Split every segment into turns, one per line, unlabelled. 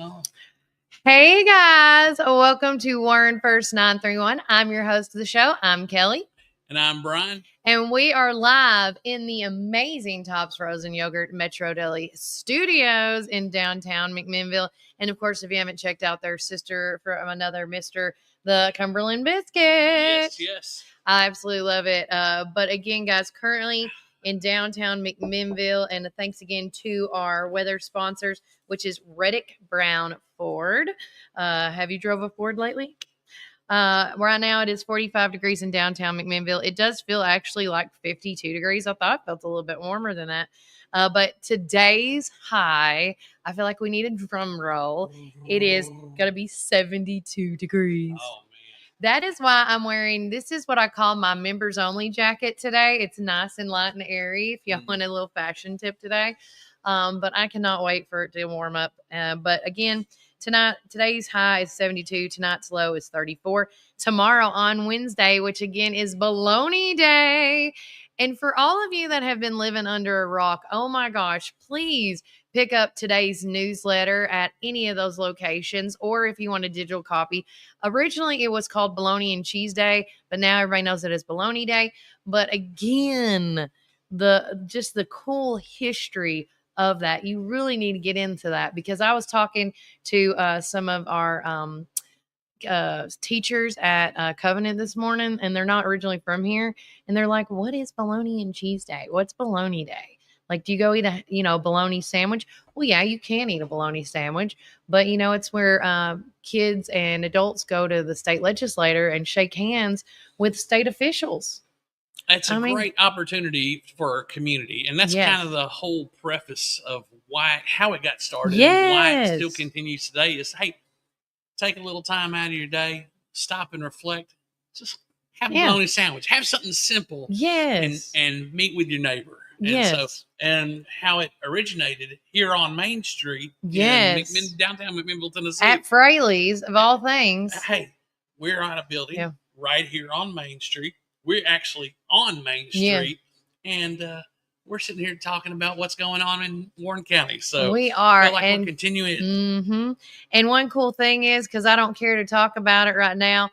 on.
Hey guys, welcome to Warren First 931. I'm your host of the show. I'm Kelly.
And I'm Brian.
And we are live in the amazing Tops Frozen Yogurt Metro Deli studios in downtown McMinnville. And of course, if you haven't checked out their sister from another Mr. the Cumberland Biscuit.
Yes.
I absolutely love it. But again, guys, currently in downtown McMinnville, and thanks again to our weather sponsors, which is Reddick Brown Ford. Have you drove a Ford lately? Right now it is 45 degrees in downtown McMinnville. It does feel actually like 52 degrees. I thought it felt a little bit warmer than that. But today's high, I feel like we need a drum roll. It is going to be 72 degrees.
Oh, man.
That is why I'm wearing, this is what I call my members only jacket today. It's nice and light and airy if y'all want a little fashion tip today. But I cannot wait for it to warm up. But again, today's high is 72. Tonight's low is 34. Tomorrow on Wednesday, which again is Bologna Day. And for all of you that have been living under a rock, oh my gosh, please pick up today's newsletter at any of those locations, or if you want a digital copy. Originally, it was called Bologna and Cheese Day, but now everybody knows it as Bologna Day. But again, the cool history of that, you really need to get into that, because I was talking to some of our teachers at Covenant this morning, and they're not originally from here, and they're like, what is Bologna and Cheese Day? What's Bologna Day? Like, do you go eat a bologna sandwich? Well, yeah, you can eat a bologna sandwich, but it's where kids and adults go to the state legislature and shake hands with state officials.
It's a great opportunity for our community, and that's kind of the whole preface of how it got started, and why it still continues today. Is, hey, take a little time out of your day, stop and reflect, just have a bologna sandwich, have something simple, and meet with your neighbor. And how it originated here on Main Street in downtown McMinnville, Tennessee.
At Fraley's, of all things.
Hey, we're on a building right here on Main Street. We're actually on Main Street, and we're sitting here talking about what's going on in Warren County. So
we are.
I feel like we're continuing it.
Mm-hmm. And one cool thing is, because I don't care to talk about it right now,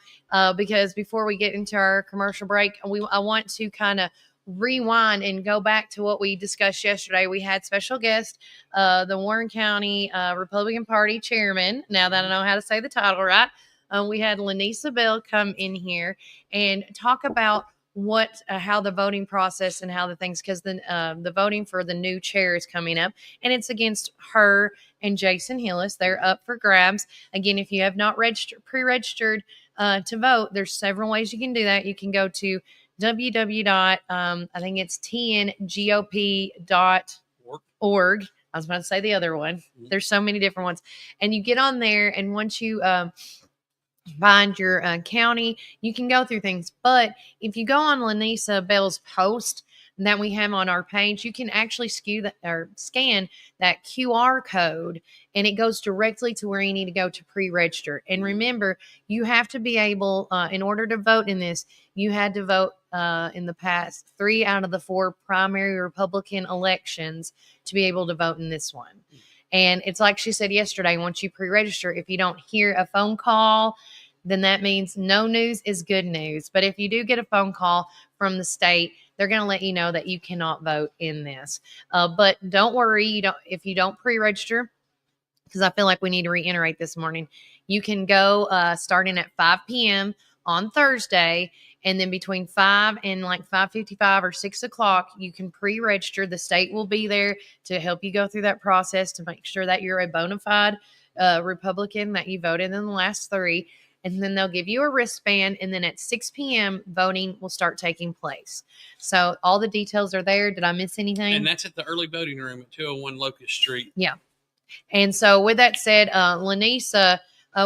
because before we get into our commercial break, I want to kind of rewind and go back to what we discussed yesterday. We had special guest, the Warren County Republican Party chairman. Now that I know how to say the title right, we had Lanisa Bell come in here and talk about how the voting process and how the things, because the voting for the new chair is coming up, and it's against her and Jason Hillis. They're up for grabs. Again, if you have not pre-registered to vote, there's several ways you can do that. You can go to tngop.org. I was about to say the other one. There's so many different ones. And you get on there, and once you find your county, you can go through things. But if you go on Lanisa Bell's post that we have on our page, you can actually scan that QR code, and it goes directly to where you need to go to pre-register. And remember, you have to be able, in order to vote in this, you had to vote in the past 3 out of the 4 primary Republican elections to be able to vote in this one. And it's like she said yesterday, once you pre-register, if you don't hear a phone call, then that means no news is good news. But if you do get a phone call from the state, they're going to let you know that you cannot vote in this. But don't worry, if you don't pre-register, because I feel like we need to reiterate this morning, you can go starting at 5 p.m. on Thursday, and then between 5 and like 5:55 or 6 o'clock, you can pre-register. The state will be there to help you go through that process to make sure that you're a bona fide Republican, that you voted in the last 3. And then they'll give you a wristband, and then at 6 p.m., voting will start taking place. So all the details are there. Did I miss anything?
And that's at the early voting room at 201 Locust Street.
Yeah. And so with that said, Lanisa,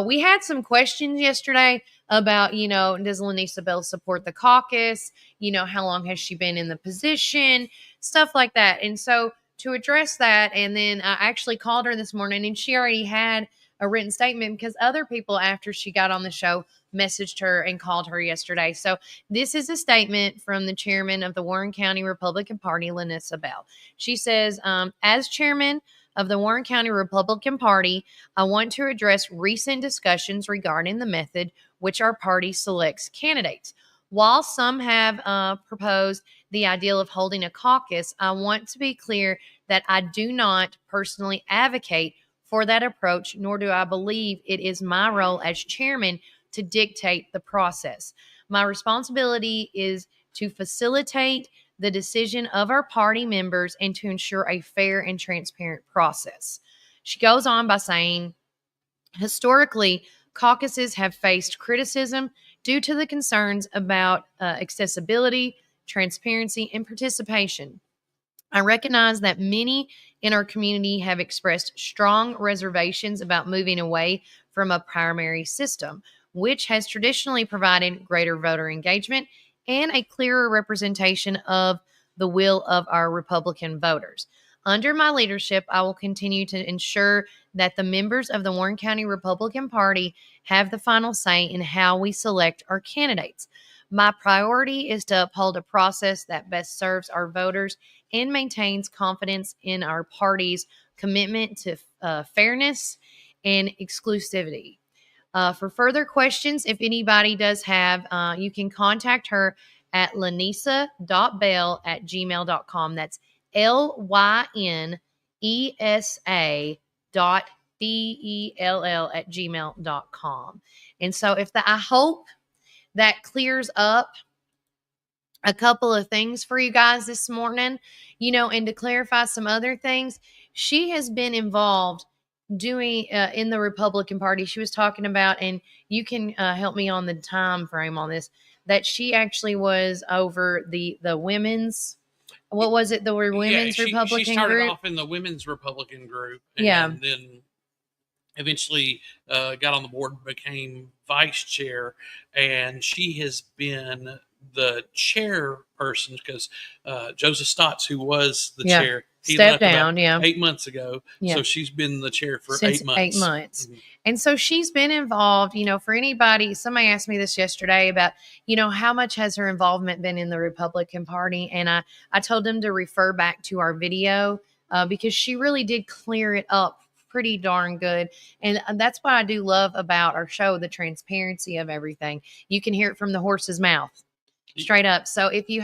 we had some questions yesterday about, does Lanisa Bell support the caucus? How long has she been in the position? Stuff like that. And so to address that, and then I actually called her this morning, and she already had a written statement, because other people after she got on the show messaged her and called her yesterday. So this is a statement from the chairman of the Warren County Republican Party, Lanisa Bell. She says, as chairman of the Warren County Republican Party, I want to address recent discussions regarding the method which our party selects candidates. While some have proposed the ideal of holding a caucus, I want to be clear that I do not personally advocate for that approach, nor do I believe it is my role as chairman to dictate the process. My responsibility is to facilitate the decision of our party members and to ensure a fair and transparent process. She goes on by saying, historically, caucuses have faced criticism due to the concerns about accessibility, transparency, and participation. I recognize that many in our community have expressed strong reservations about moving away from a primary system, which has traditionally provided greater voter engagement and a clearer representation of the will of our Republican voters. Under my leadership, I will continue to ensure that the members of the Warren County Republican Party have the final say in how we select our candidates. My priority is to uphold a process that best serves our voters and maintains confidence in our party's commitment to fairness and exclusivity. For further questions, if anybody does have, you can contact her at lynesa.bell@gmail.com. That's LYNESA.BELL@gmail.com. And so I hope that clears up a couple of things for you guys this morning, and to clarify some other things. She has been involved doing in the Republican Party. She was talking about, and you can help me on the time frame on this, that she actually was over the women's, what was it, the women's Republican
she started
group?
off in the women's Republican group,
and
then eventually got on the board, became vice chair, and she has been the chairperson because Joseph Stotts, who was the chair, he
stepped
left
down
about 8 months ago. So she's been the chair for
since
8 months.
8 months.
Mm-hmm.
And so she's been involved, for anybody. Somebody asked me this yesterday about, how much has her involvement been in the Republican Party? And I told them to refer back to our video because she really did clear it up pretty darn good. And that's what I do love about our show, the transparency of everything. You can hear it from the horse's mouth. Straight up. So if you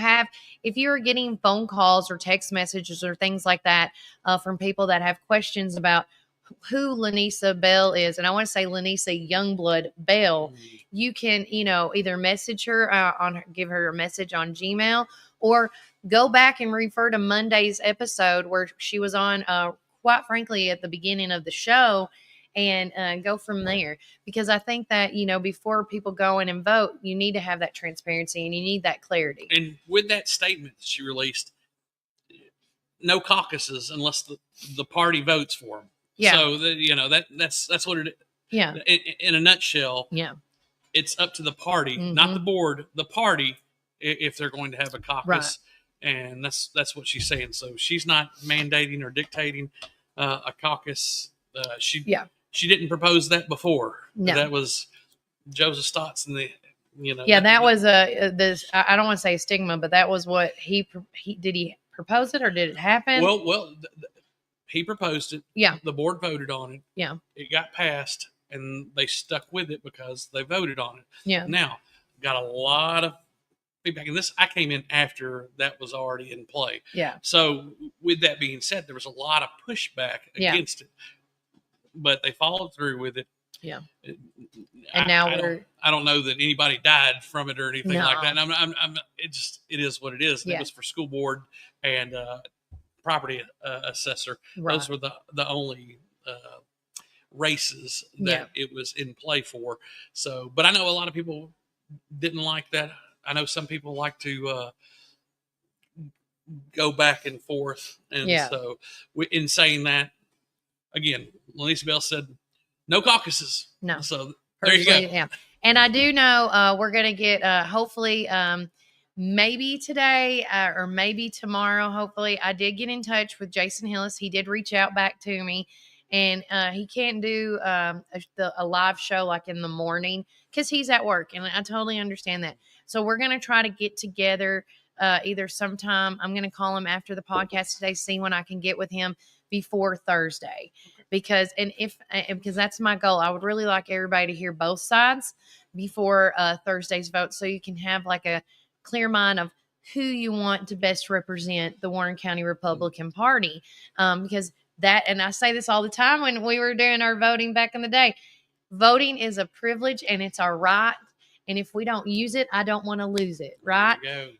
are getting phone calls or text messages or things like that from people that have questions about who Lynesa Bell is, and I want to say Lynesa Youngblood Bell, you can, either message her give her a message on Gmail, or go back and refer to Monday's episode where she was on, quite frankly, at the beginning of the show, and go from there. Because I think that, before people go in and vote, you need to have that transparency and you need that clarity. And
with that statement that she released, no caucuses unless the party votes for them.
Yeah.
So that's what it is.
Yeah.
In a nutshell.
Yeah.
It's up to the party, not the board, the party, if they're going to have a caucus. Right. And that's what she's saying. So she's not mandating or dictating a caucus. She didn't propose that before.
No.
That was Joseph Stotts and the,
that was this. I don't want to say a stigma, but that was what he did. He propose it or did it happen?
Well, he proposed it.
Yeah.
The board voted on it.
Yeah.
It got passed, and they stuck with it because they voted on it.
Yeah.
Now, got a lot of feedback, and I came in after that was already in play.
Yeah.
So with that being said, there was a lot of pushback against it. But they followed through with it.
Yeah.
And I don't know that anybody died from it or anything like that. And it is what it is. And it was for school board and property assessor.
Right.
Those were the only races that it was in play for. So, but I know a lot of people didn't like that. I know some people like to go back and forth. And so in saying that, again, Lynesa Bell said no caucuses.
No.
So there you go.
Yeah. And I do know we're going to get hopefully maybe today or maybe tomorrow. Hopefully, I did get in touch with Jason Hillis. He did reach out back to me, and he can't do a live show like in the morning because he's at work, and I totally understand that. So we're going to try to get together either sometime. I'm going to call him after the podcast today, see when I can get with him before Thursday, because that's my goal. I would really like everybody to hear both sides before Thursday's vote, so you can have like a clear mind of who you want to best represent the Warren County Republican Party. Because that, and I say this all the time when we were doing our voting back in the day, voting is a privilege and it's our right. And if we don't use it, I don't want to lose it, right?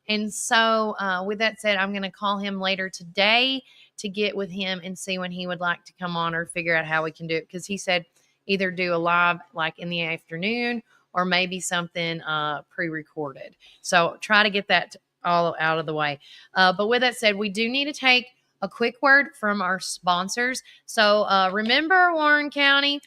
And so with that said, I'm going to call him later today to get with him and see when he would like to come on or figure out how we can do it. Because he said either do a live like in the afternoon or maybe something pre-recorded. So try to get that all out of the way. But with that said, we do need to take a quick word from our sponsors. So remember, Warren County,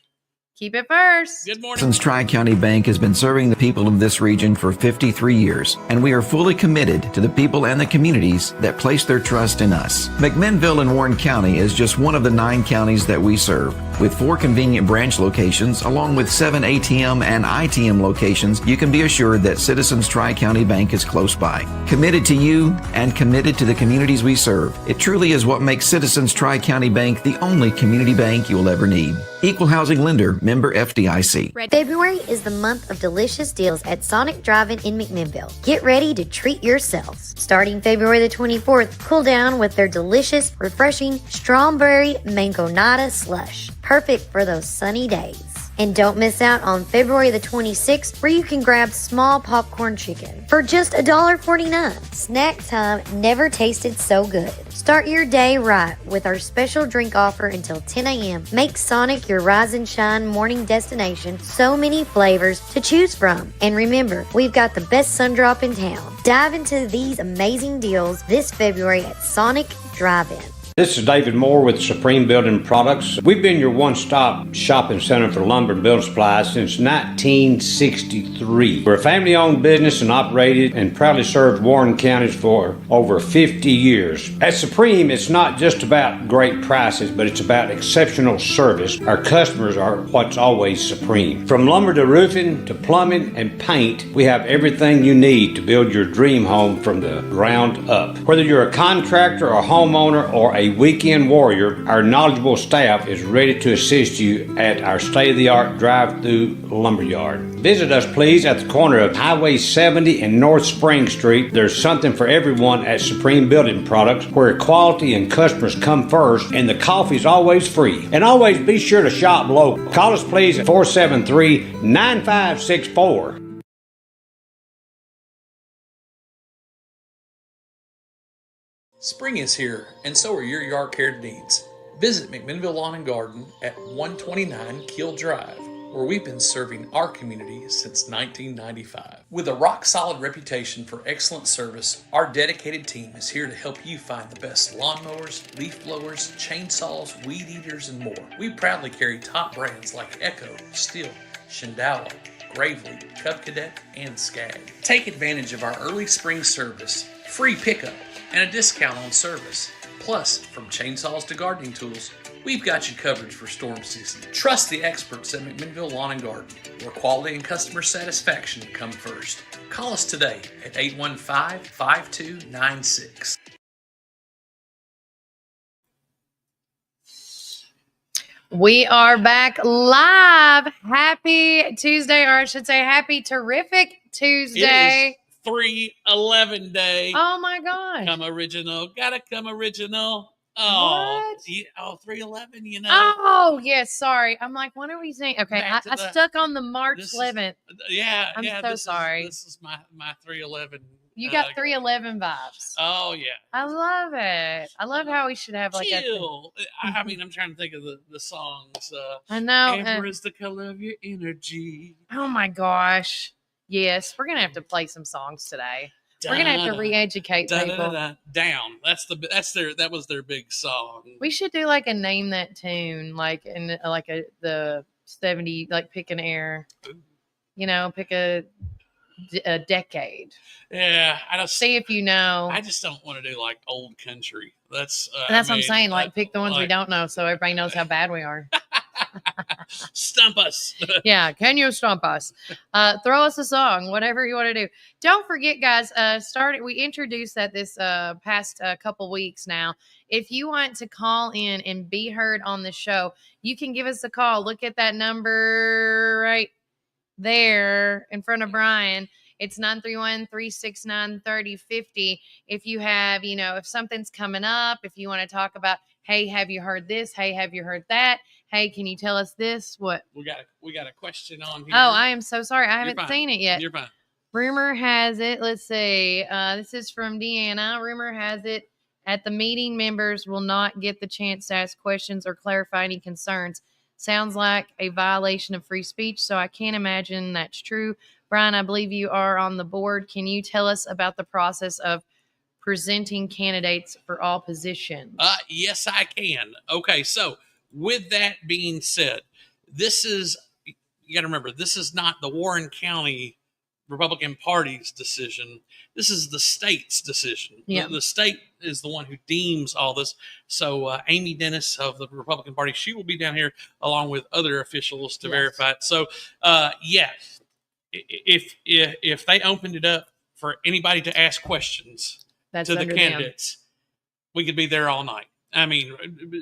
keep it first.
Good morning.
Citizens Tri-County Bank has been serving the people of this region for 53 years, and we are fully committed to the people and the communities that place their trust in us. McMinnville and Warren County is just one of the 9 counties that we serve. With 4 convenient branch locations, along with 7 ATM and ITM locations, you can be assured that Citizens Tri-County Bank is close by. Committed to you and committed to the communities we serve. It truly is what makes Citizens Tri-County Bank the only community bank you will ever need. Equal housing lender, member FDIC.
February is the month of delicious deals at Sonic Drive-In in McMinnville. Get ready to treat yourselves. Starting February the 24th, cool down with their delicious, refreshing strawberry mangonada slush. Perfect for those sunny days. And don't miss out on February the 26th, where you can grab small popcorn chicken for just $1.49. Snack time never tasted so good. Start your day right with our special drink offer until 10 a.m. Make Sonic your rise and shine morning destination. So many flavors to choose from. And remember, we've got the best sun drop in town. Dive into these amazing deals this February at Sonic Drive-In.
This is David Moore with Supreme Building Products. We've been your one-stop shopping center for lumber and building supplies since 1963. We're a family-owned business and operated and proudly served Warren counties for over 50 years. At Supreme, it's not just about great prices, but it's about exceptional service. Our customers are what's always supreme. From lumber to roofing to plumbing and paint, we have everything you need to build your dream home from the ground up. Whether you're a contractor or homeowner or a weekend warrior, our knowledgeable staff is ready to assist you at our state-of-the-art drive-through lumberyard. Visit us, please, at the corner of Highway 70 and North Spring Street. There's something for everyone at Supreme Building Products, where quality and customers come first, and the coffee's always free. And always be sure to shop local. Call us, please, at 473-9564.
Spring is here, and so are your yard care needs. Visit McMinnville Lawn and Garden at 129 Keel Drive, where we've been serving our community since 1995. With a rock-solid reputation for excellent service, our dedicated team is here to help you find the best lawnmowers, leaf blowers, chainsaws, weed eaters, and more. We proudly carry top brands like Echo, Stihl, Shindala, Gravely, Cub Cadet, and Skag. Take advantage of our early spring service, free pickup, and a discount on service. Plus, from chainsaws to gardening tools, we've got you covered for storm season. Trust the experts at McMinnville Lawn and Garden, where quality and customer satisfaction come first. Call us today at 815-5296.
We are back live. Happy Tuesday, or I should say happy terrific Tuesday.
3/11 day.
Oh my gosh.
Come original. Gotta come original. Oh,
what?
Yeah, 3/11, you know.
Oh, yes. Sorry. I'm like, what are we saying? Okay. I stuck on the March 11th. I'm so sorry.
This is my 3/11.
You got 3/11 vibes.
Oh, yeah.
I love it. I love how we should have like
Chill. I mean, I'm trying to think of the songs.
I know.
Amber is the color of your energy.
Oh my gosh. Yes, we're gonna have to play some songs today. We're gonna have to re-educate people.
Down. That was their big song.
We should do like a name that tune, like in the 70, like pick an era. You know, pick a decade.
Yeah, I don't
see if you know.
I just don't want to do like old country. That's
what I'm saying. Like pick the ones we don't know, so everybody knows how bad we are.
Stump us.
Yeah, can you stump us? Throw us a song, whatever you want to do. Don't forget, guys. We introduced that this past couple weeks now. If you want to call in and be heard on the show, you can give us a call. Look at that number right there in front of Brian. It's 931-369-3050. If you have, if something's coming up, if you want to talk about, hey, have you heard this? Hey, have you heard that? Hey, can you tell us this? What?
We got a question on here.
Oh, I am so sorry. I haven't seen it yet.
You're fine.
Rumor has it. Let's see. This is from Deanna. Rumor has it at the meeting, members will not get the chance to ask questions or clarify any concerns. Sounds like a violation of free speech, so I can't imagine that's true. Brian, I believe you are on the board. Can you tell us about the process of presenting candidates for all positions?
Yes, I can. Okay, so with that being said, you got to remember, this is not the Warren County Republican Party's decision. This is the state's decision.
Yeah.
The state is the one who deems all this. So Amy Dennis of the Republican Party, she will be down here along with other officials to verify it. So if they opened it up for anybody to ask questions to the candidates, we could be there all night. I mean,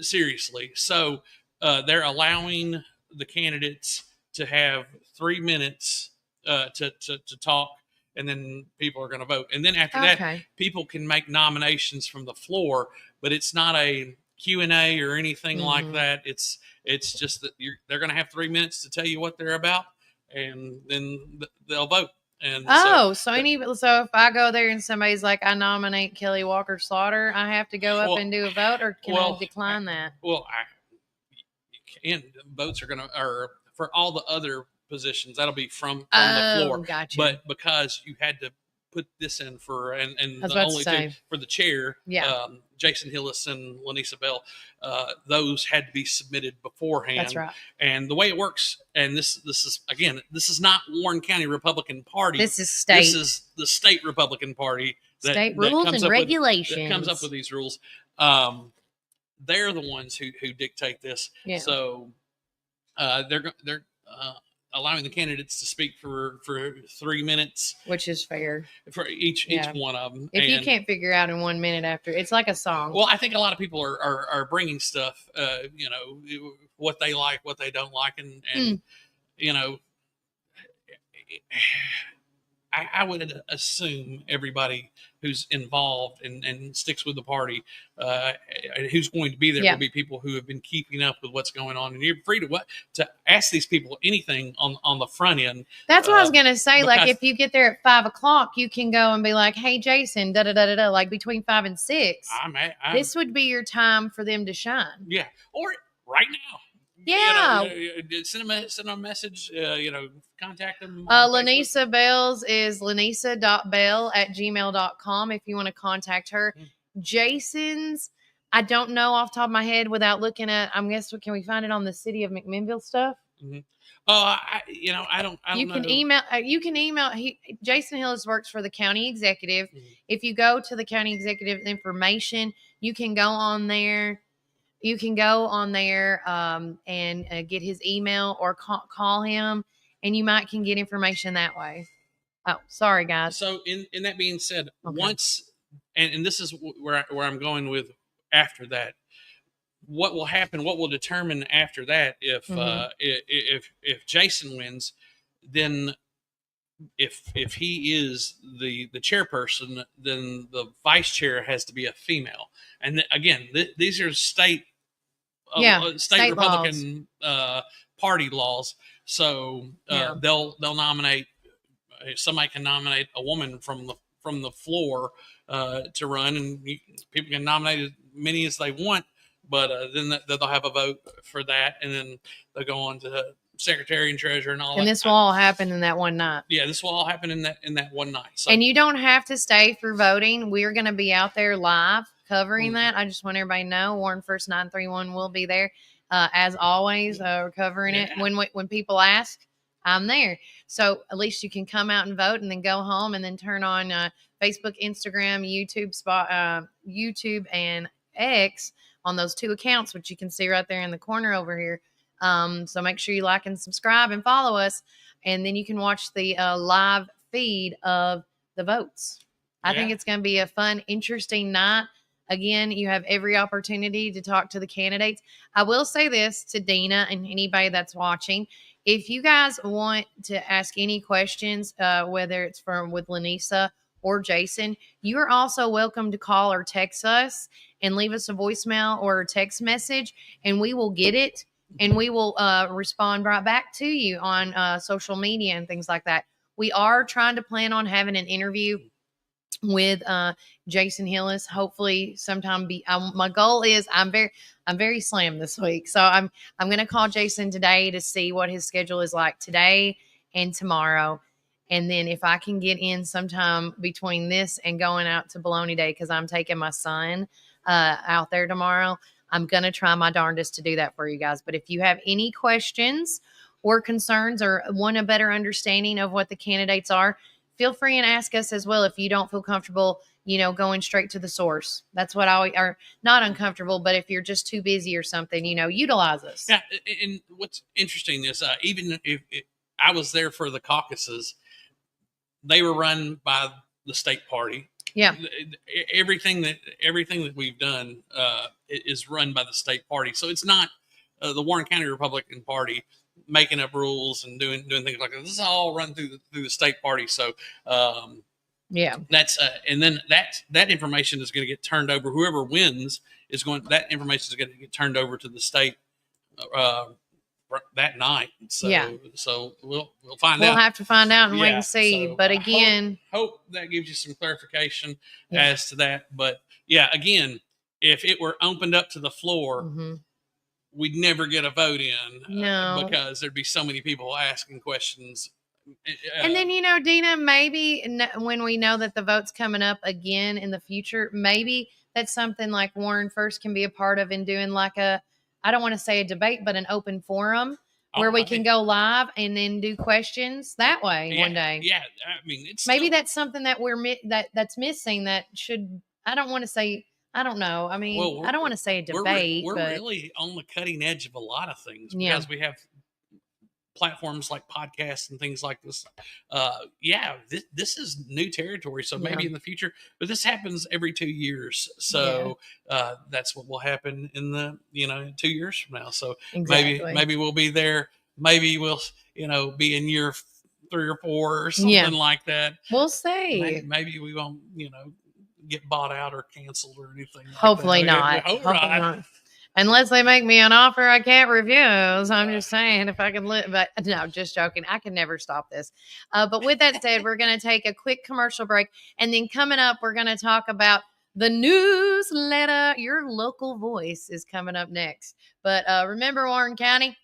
seriously. So they're allowing the candidates to have 3 minutes to talk, and then people are going to vote. And then after that, people can make nominations from the floor, but it's not a Q&A or anything like that. It's just that they're going to have 3 minutes to tell you what they're about, and then they'll vote. And
so if I go there and somebody's like, I nominate Kelly Walker Slaughter, I have to go up and do a vote, or can I decline that?
Well, votes are going to, or for all the other positions, that'll be from the floor.
Gotcha.
But because you had to put this in for, and the only two for the chair, Jason Hillis and Lanisa Bell, those had to be submitted beforehand.
That's right.
And the way it works, and this is not Warren County Republican Party.
This is state.
This is the state Republican Party.
State rules and regulations.
That comes up with these rules. They're the ones who dictate this.
Yeah.
So they're allowing the candidates to speak for 3 minutes,
which is fair
for each one of them.
If you can't figure out in 1 minute after, it's like a song.
Well, I think a lot of people are bringing stuff, what they like, what they don't like, and I would assume everybody who's involved and sticks with the party, who's going to be there, will be people who have been keeping up with what's going on. And you're free to ask these people anything on the front end.
That's what I was going to say. Like, if you get there at 5 o'clock, you can go and be like, hey, Jason, da-da-da-da-da, like between 5 and 6. This would be your time for them to shine. Yeah.
Or right now.
Yeah.
Send them a message, contact them.
Lanisa Bells is lanisa.bell@gmail.com if you want to contact her. Jason's, I don't know off the top of my head without looking at, I'm guessing, can we find it on the City of McMinnville stuff?
I don't
you
know.
You can email. Jason Hillis works for the county executive. If you go to the county executive information, you can go on there. You can go on there and get his email or call him, and you can get information that way. Oh, sorry, guys.
So in that being said, once, and this is where I'm going with after that, what will happen, what will determine after that if Jason wins, then if he is the chairperson, then the vice chair has to be a female. And again, these are state Republican party laws. So they'll nominate, somebody can nominate a woman from the floor to run, and people can nominate as many as they want. But then they'll have a vote for that, and then they'll go on to secretary and treasurer and all that.
And this will all happen in that one night.
Yeah, this will all happen in that one night. So,
and you don't have to stay for voting. We're going to be out there live covering that. I just want everybody to know Warren First 931 will be there. As always, we're covering it. When people ask, I'm there. So at least you can come out and vote and then go home and then turn on Facebook, Instagram, YouTube, and X on those 2 accounts, which you can see right there in the corner over here. So make sure you like and subscribe and follow us. And then you can watch the live feed of the votes. I think it's going to be a fun, interesting night. Again, you have every opportunity to talk to the candidates. I will say this to Dina and anybody that's watching. If you guys want to ask any questions, whether it's with Lanisa or Jason, you're also welcome to call or text us and leave us a voicemail or a text message, and we will get it, and we will respond right back to you on social media and things like that. We are trying to plan on having an interview with Jason Hillis, hopefully sometime. My goal is I'm very slammed this week, so I'm going to call Jason today to see what his schedule is like today and tomorrow, and then if I can get in sometime between this and going out to Bologna Day, because I'm taking my son out there tomorrow, I'm going to try my darndest to do that for you guys. But if you have any questions or concerns or want a better understanding of what the candidates are, feel free and ask us as well if you don't feel comfortable, going straight to the source. That's what are not uncomfortable, but if you're just too busy or something, utilize us.
Yeah, and what's interesting is even if I was there for the caucuses, they were run by the state party.
Yeah,
everything that we've done is run by the state party. So it's not the Warren County Republican Party making up rules and doing things like that. This is all run through the state party. So that's and then that information is going to get turned over. Whoever wins that information is going to get turned over to the state that night. So so we'll find out.
We'll have to find out and wait and see.
So
but again,
hope that gives you some clarification as to that. But again, if it were opened up to the floor, we'd never get a vote in because there'd be so many people asking questions.
And then, Dina, maybe when we know that the vote's coming up again in the future, maybe that's something like Warren First can be a part of in doing like I don't want to say a debate, but an open forum where we can go live and then do questions that way one day.
Yeah. I mean, it's
maybe that's something that that's missing that should, I don't want to say, I don't know. I mean, I don't want to say a debate.
We're really on the cutting edge of a lot of things because we have platforms like podcasts and things like this. This is new territory. So maybe in the future, but this happens every 2 years. So that's what will happen in the 2 years from now. So maybe we'll be there. Maybe we'll be in year 3 or 4 or something like that.
We'll see.
Maybe we won't get bought out or canceled or anything.
Hopefully not. Hopefully not. Unless they make me an offer I can't refuse. I'm just saying if I can live, but no, just joking. I can never stop this. But with that said, we're going to take a quick commercial break. And then coming up, we're going to talk about the newsletter. Your local voice is coming up next. But remember, Warren County,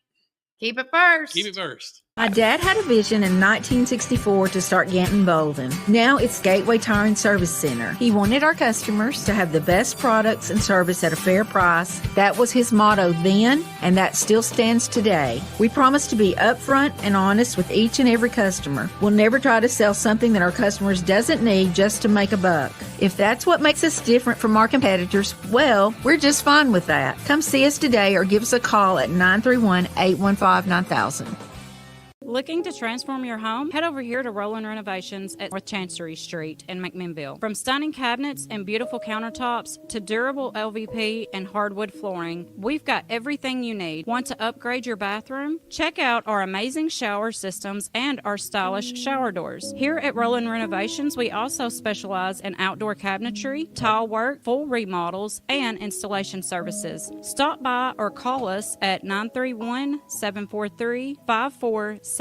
keep it first.
Keep it first.
My dad had a vision in 1964 to start Ganton Bolden. Now it's Gateway Tire and Service Center. He wanted our customers to have the best products and service at a fair price. That was his motto then, and that still stands today. We promise to be upfront and honest with each and every customer. We'll never try to sell something that our customers doesn't need just to make a buck. If that's what makes us different from our competitors, well, we're just fine with that. Come see us today or give us a call at 931-815-9000.
Looking to transform your home? Head over here to Roland Renovations at North Chancery Street in McMinnville. From stunning cabinets and beautiful countertops to durable LVP and hardwood flooring, we've got everything you need. Want to upgrade your bathroom? Check out our amazing shower systems and our stylish shower doors. Here at Roland Renovations, we also specialize in outdoor cabinetry, tile work, full remodels, and installation services. Stop by or call us at 931-743-5479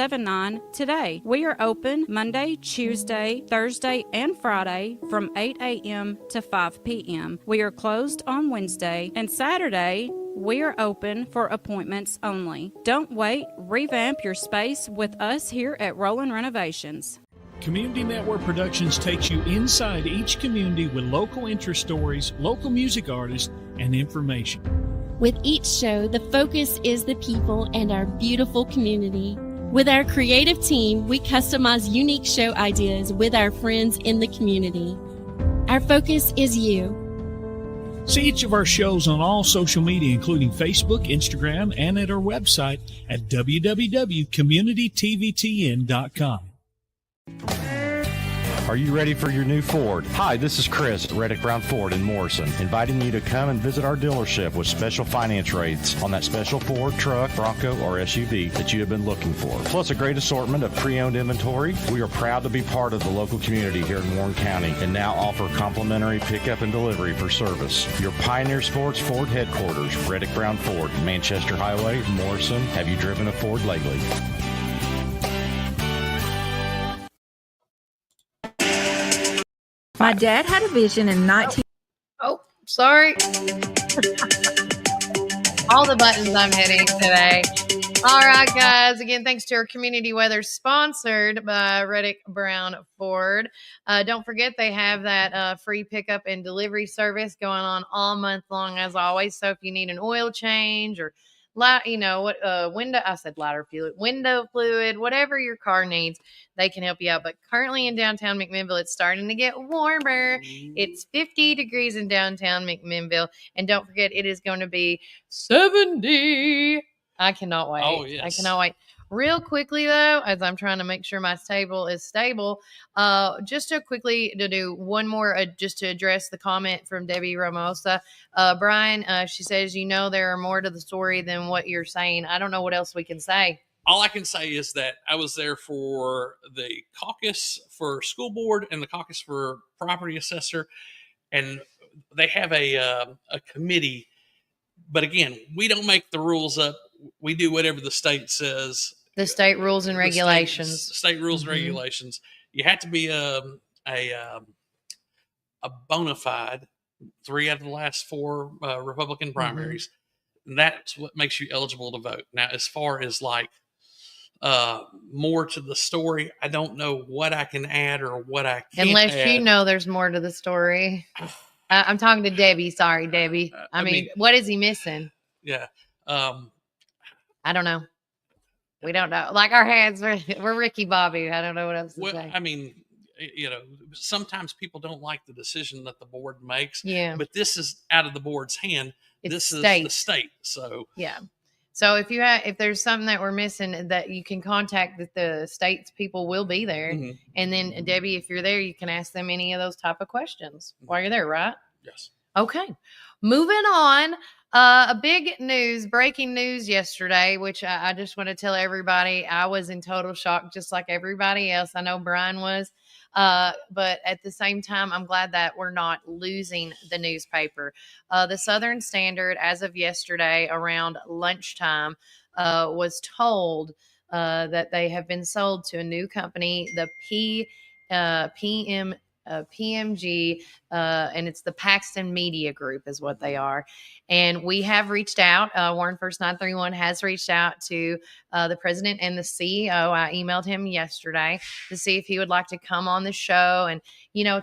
today. We are open Monday, Tuesday, Thursday, and Friday from 8 a.m. to 5 p.m. We are closed on Wednesday and Saturday. We are open for appointments only. Don't wait. Revamp your space with us here at Roland Renovations.
Community Network Productions takes you inside each community with local interest stories, local music artists, and information.
With each show, the focus is the people and our beautiful community. With our creative team, we customize unique show ideas with our friends in the community. Our focus is you.
See each of our shows on all social media, including Facebook, Instagram, and at our website at www.communitytvtn.com.
Are you ready for your new Ford? Hi, this is Chris at Reddick Brown Ford in Morrison, inviting you to come and visit our dealership with special finance rates on that special Ford truck, Bronco, or SUV that you have been looking for. Plus a great assortment of pre-owned inventory. We are proud to be part of the local community here in Warren County and now offer complimentary pickup and delivery for service. Your Pioneer Sports Ford headquarters, Reddick Brown Ford, Manchester Highway, Morrison. Have you driven a Ford lately?
My dad had a vision in 19...
Oh, sorry. All the buttons I'm hitting today. All right, guys. Again, thanks to our community weather, sponsored by Reddick Brown Ford. Don't forget they have that free pickup and delivery service going on all month long, as always. So if you need an oil change or window fluid, whatever your car needs, they can help you out. But currently in downtown McMinnville, it's starting to get warmer. It's 50 degrees in downtown McMinnville. And don't forget, it is going to be 70. I cannot wait.
Oh, yes.
I cannot wait. Real quickly, though, as I'm trying to make sure my table is stable, just to quickly to do one more, just to address the comment from Debbie Ramosa. Brian, she says, there are more to the story than what you're saying. I don't know what else we can say.
All I can say is that I was there for the caucus for school board and the caucus for property assessor, and they have a committee. But again, we don't make the rules up. We do whatever the state says.
The state rules and regulations.
State rules and regulations. You have to be a bona fide 3 out of the last 4 Republican primaries. And that's what makes you eligible to vote. Now, as far as more to the story, I don't know what I can add or what I can't
Unless
add.
There's more to the story. I'm talking to Debbie. Sorry, Debbie. I mean, what is he missing?
Yeah.
I don't know. We don't know. Like our hands, we're Ricky Bobby. I don't know what else to say.
I mean, sometimes people don't like the decision that the board makes.
Yeah.
But this is out of the board's hand. This is the state. So
yeah. So if there's something that we're missing, that you can contact the state's people will be there. And then Debbie, if you're there, you can ask them any of those type of questions while you're there, right?
Yes.
Okay. Moving on. Breaking news yesterday, which I just want to tell everybody, I was in total shock, just like everybody else. I know Brian was. But at the same time, I'm glad that we're not losing the newspaper. The Southern Standard, as of yesterday around lunchtime, was told that they have been sold to a new company, the PMG, and it's the Paxton Media Group is what they are. And we have reached out. Warren First 931 has reached out to the president and the CEO. I emailed him yesterday to see if he would like to come on the show and,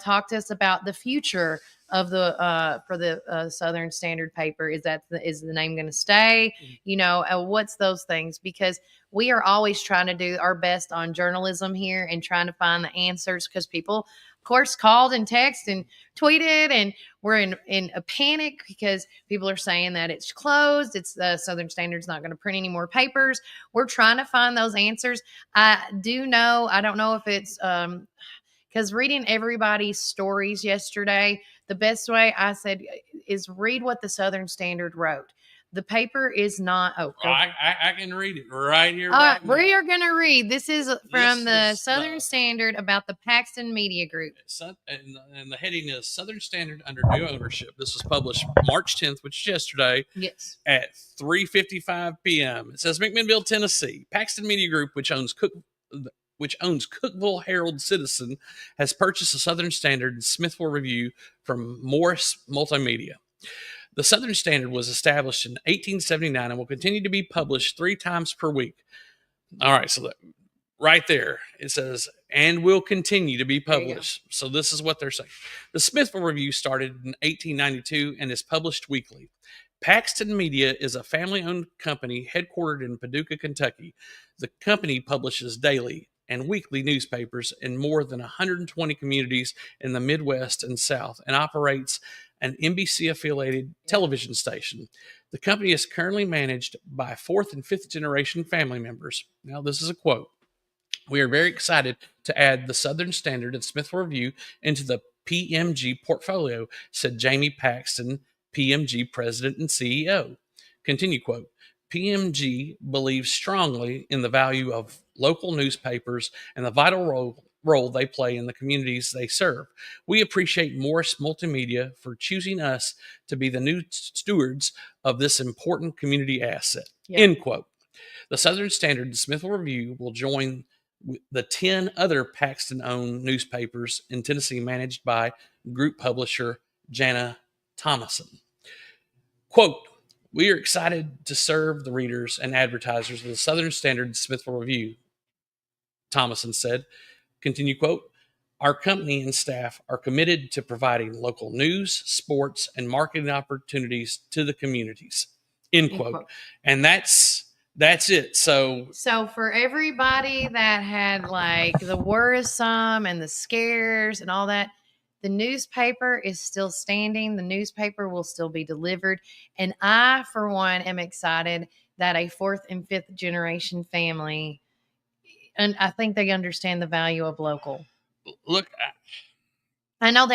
talk to us about the future of for the Southern Standard paper. Is the name going to stay? What's those things? Because we are always trying to do our best on journalism here and trying to find the answers, because people, of course, called and texted and tweeted, and we're in a panic because people are saying that it's closed. It's the Southern Standard's not going to print any more papers. We're trying to find those answers. I don't know if it's because reading everybody's stories yesterday, the best way I said is read what the Southern Standard wrote. The paper is not open.
I can read it right here.
All right, we are going to read. This is from the Southern Standard about the Paxton Media Group.
And the heading is Southern Standard under new ownership. This was published March 10th, which is yesterday.
Yes.
At 3:55 p.m. It says McMinnville, Tennessee. Paxton Media Group, which owns Cookeville Herald Citizen, has purchased the Southern Standard and Smithville Review from Morris Multimedia. The Southern Standard was established in 1879 and will continue to be published 3 times per week. All right, so right there, it says, and will continue to be published. So this is what they're saying. The Smithville Review started in 1892 and is published weekly. Paxton Media is a family-owned company headquartered in Paducah, Kentucky. The company publishes daily and weekly newspapers in more than 120 communities in the Midwest and South, and operates an NBC-affiliated television station. The company is currently managed by fourth and fifth generation family members. Now, this is a quote. We are very excited to add the Southern Standard and Smithville Review into the PMG portfolio, said Jamie Paxton, PMG president and CEO. Continue quote. PMG believes strongly in the value of local newspapers and the vital role they play in the communities they serve. We appreciate Morris Multimedia for choosing us to be the new stewards of this important community asset. Yeah. End quote. The Southern Standard and Smithville Review will join the 10 other Paxton-owned newspapers in Tennessee managed by group publisher Jana Thomason. Quote, we are excited to serve the readers and advertisers of the Southern Standard and Smithville Review, Thomason said. Continue quote, our company and staff are committed to providing local news, sports, and marketing opportunities to the communities. End quote. And that's it. So
for everybody that had like the worrisome and the scares and all that, the newspaper is still standing. The newspaper will still be delivered. And I, for one, am excited that a fourth and fifth generation family, and I think they understand the value of local.
Look,
I know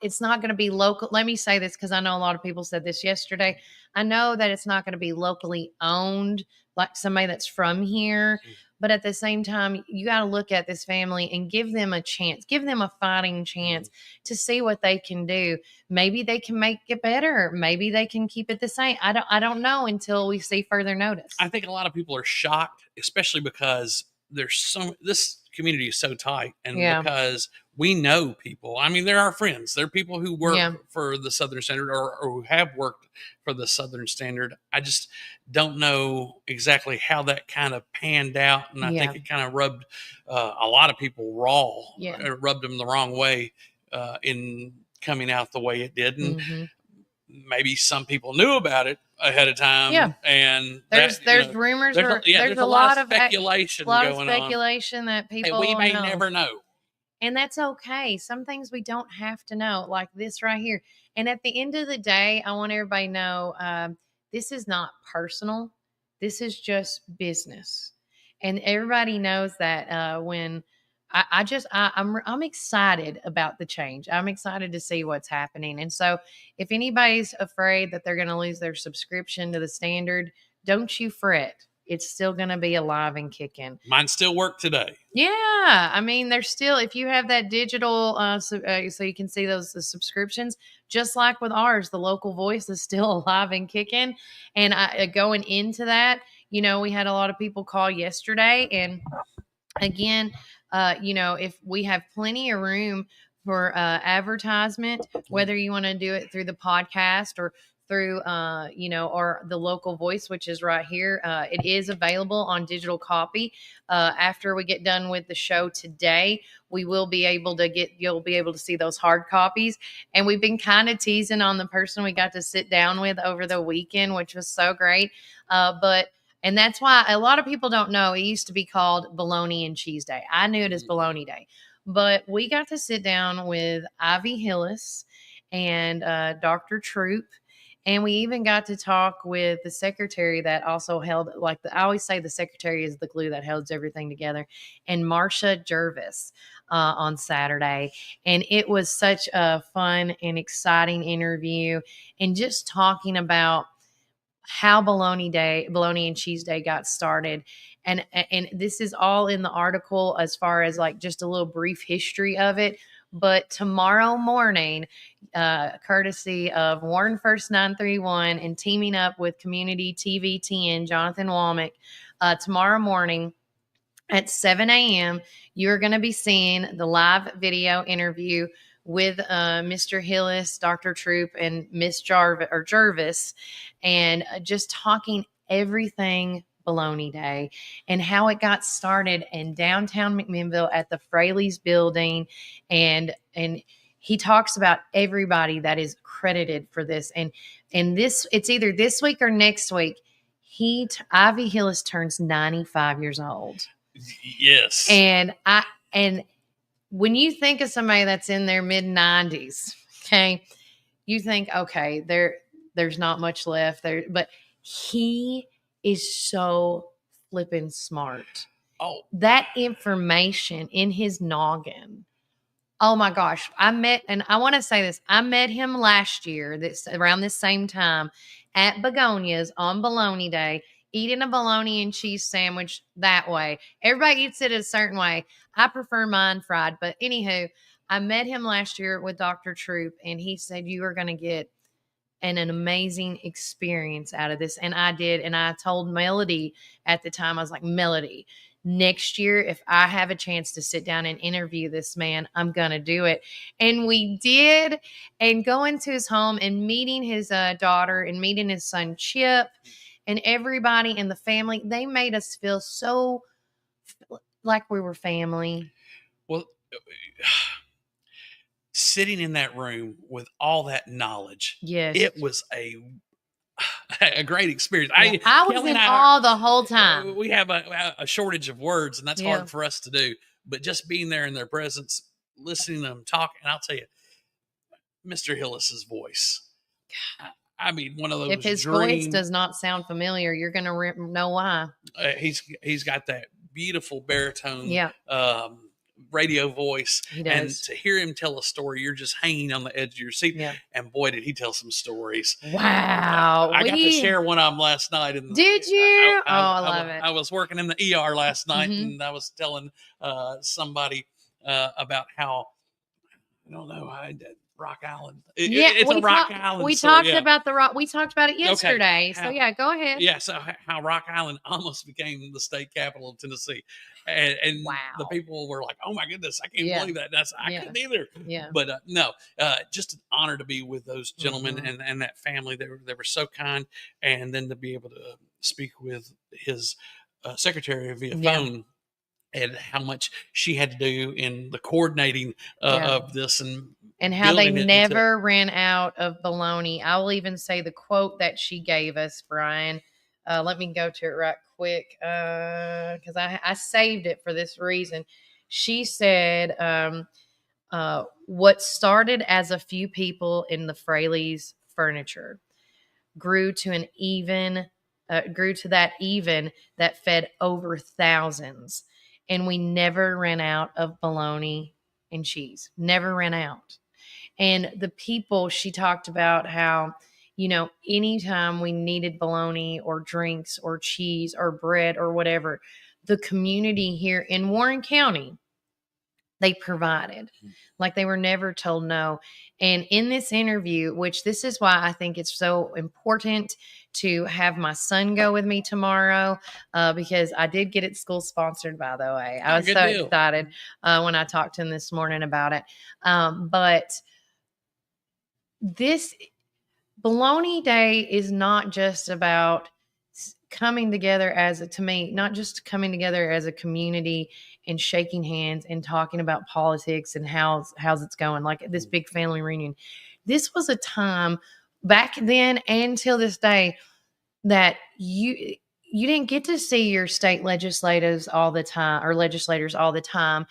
it's not going to be local. Let me say this because I know a lot of people said this yesterday. I know that it's not going to be locally owned like somebody that's from here. But at the same time, you got to look at this family and give them a chance, give them a fighting chance to see what they can do. Maybe they can make it better. Maybe they can keep it the same. I don't know until we see further notice.
I think a lot of people are shocked, especially because this community is so tight, and because we know people. I mean, they're our friends. They're people who work for the Southern Standard or who have worked for the Southern Standard. I just don't know exactly how that kind of panned out, and I think it kind of rubbed a lot of people raw. It rubbed them the wrong way in coming out the way it did, and maybe some people knew about it ahead of time. And
there's rumors. There's a lot of
speculation going
on that people
we may never know.
And that's okay. Some things we don't have to know, like this right here. And at the end of the day, I want everybody to know this is not personal. This is just business. And everybody knows that when I'm excited about the change. I'm excited to see what's happening. And so if anybody's afraid that they're going to lose their subscription to the Standard, don't you fret. It's still going to be alive and kicking.
Mine still work today.
Yeah. I mean, there's still, if you have that digital, so you can see the subscriptions, just like with ours, the local voice is still alive and kicking. And going into that, we had a lot of people call yesterday. And again, if we have plenty of room for advertisement, whether you want to do it through the podcast or through, or the local voice, which is right here. It is available on digital copy. After we get done with the show today, you'll be able to see those hard copies. And we've been kind of teasing on the person we got to sit down with over the weekend, which was so great. And that's why a lot of people don't know it used to be called Bologna and Cheese Day. I knew it as Bologna Day, but we got to sit down with Ivy Hillis and Dr. Troop. And we even got to talk with the secretary that also held, I always say the secretary is the glue that holds everything together, and Marcia Jervis on Saturday. And it was such a fun and exciting interview, and just talking about how Bologna and Cheese Day got started. And this is all in the article as far as just a little brief history of it. But tomorrow morning, courtesy of Warren First 931 and teaming up with Community TV 10, Jonathan Womack, tomorrow morning at 7 a.m., you're going to be seeing the live video interview with Mr. Hillis, Dr. Troop, and Miss Jervis, and just talking everything Bologna Day and how it got started in downtown McMinnville at the Fraley's building. And he talks about everybody that is credited for this. And this, it's either this week or next week. Ivy Hillis turns 95 years old.
Yes.
And when you think of somebody that's in their mid 90s, okay, you think, okay, there's not much left there, but he is so flippin' smart.
Oh,
that information in his noggin. Oh my gosh. I want to say this. I met him last year, around this same time at Begonias on Bologna Day, eating a bologna and cheese sandwich that way. Everybody eats it a certain way. I prefer mine fried. But anywho, I met him last year with Dr. Troop, and he said, you are going to get an amazing experience out of this. And I did. And I told Melody at the time, I was like, Melody, next year, if I have a chance to sit down and interview this man, I'm going to do it. And we did. And going to his home and meeting his daughter and meeting his son, Chip, and everybody in the family, they made us feel so like we were family.
Well, sitting in that room with all that knowledge,
yes,
it was a great experience.
Yeah, I was in awe the whole time.
We have a shortage of words, and that's hard for us to do. But just being there in their presence, listening to them talk, and I'll tell you, Mr. Hillis's voice. I mean, one of those.
If his voice does not sound familiar, you're going to know why.
He's got that beautiful baritone.
Yeah.
Radio voice,
he does.
And to hear him tell a story, you're just hanging on the edge of your seat.
Yeah.
And boy, did he tell some stories!
Wow,
I got to share one of them last night.
Did you? I love it.
I was working in the ER last night, and I was telling somebody about how I don't know. Rock Island. It's a Rock Island.
We talked about the Rock. We talked about it yesterday. Okay. So yeah, go ahead.
Yeah. So how Rock Island almost became the state capital of Tennessee, and
wow.
The people were like, "Oh my goodness, I can't believe that." I couldn't either.
Yeah.
But no, just an honor to be with those gentlemen and that family. They were so kind, and then to be able to speak with his secretary via phone. And how much she had to do in the coordinating of this, and
how they never ran out of bologna. I will even say the quote that she gave us, Brian. Let me go to it right quick because I saved it for this reason. She said, "What started as a few people in the Fraley's furniture grew to that fed over thousands." And we never ran out of bologna and cheese. Never ran out. And the people, she talked about how, anytime we needed bologna or drinks or cheese or bread or whatever, the community here in Warren County, they provided. Like they were never told no. And in this interview, which this is why I think it's so important to have my son go with me tomorrow, because I did get it school sponsored, by the way. I was so excited when I talked to him this morning about it. But this Bologna Day is not just about coming together not just coming together as a community and shaking hands and talking about politics and how's it's going, like this big family reunion. This was a time back then and till this day that you didn't get to see your state legislators all the time.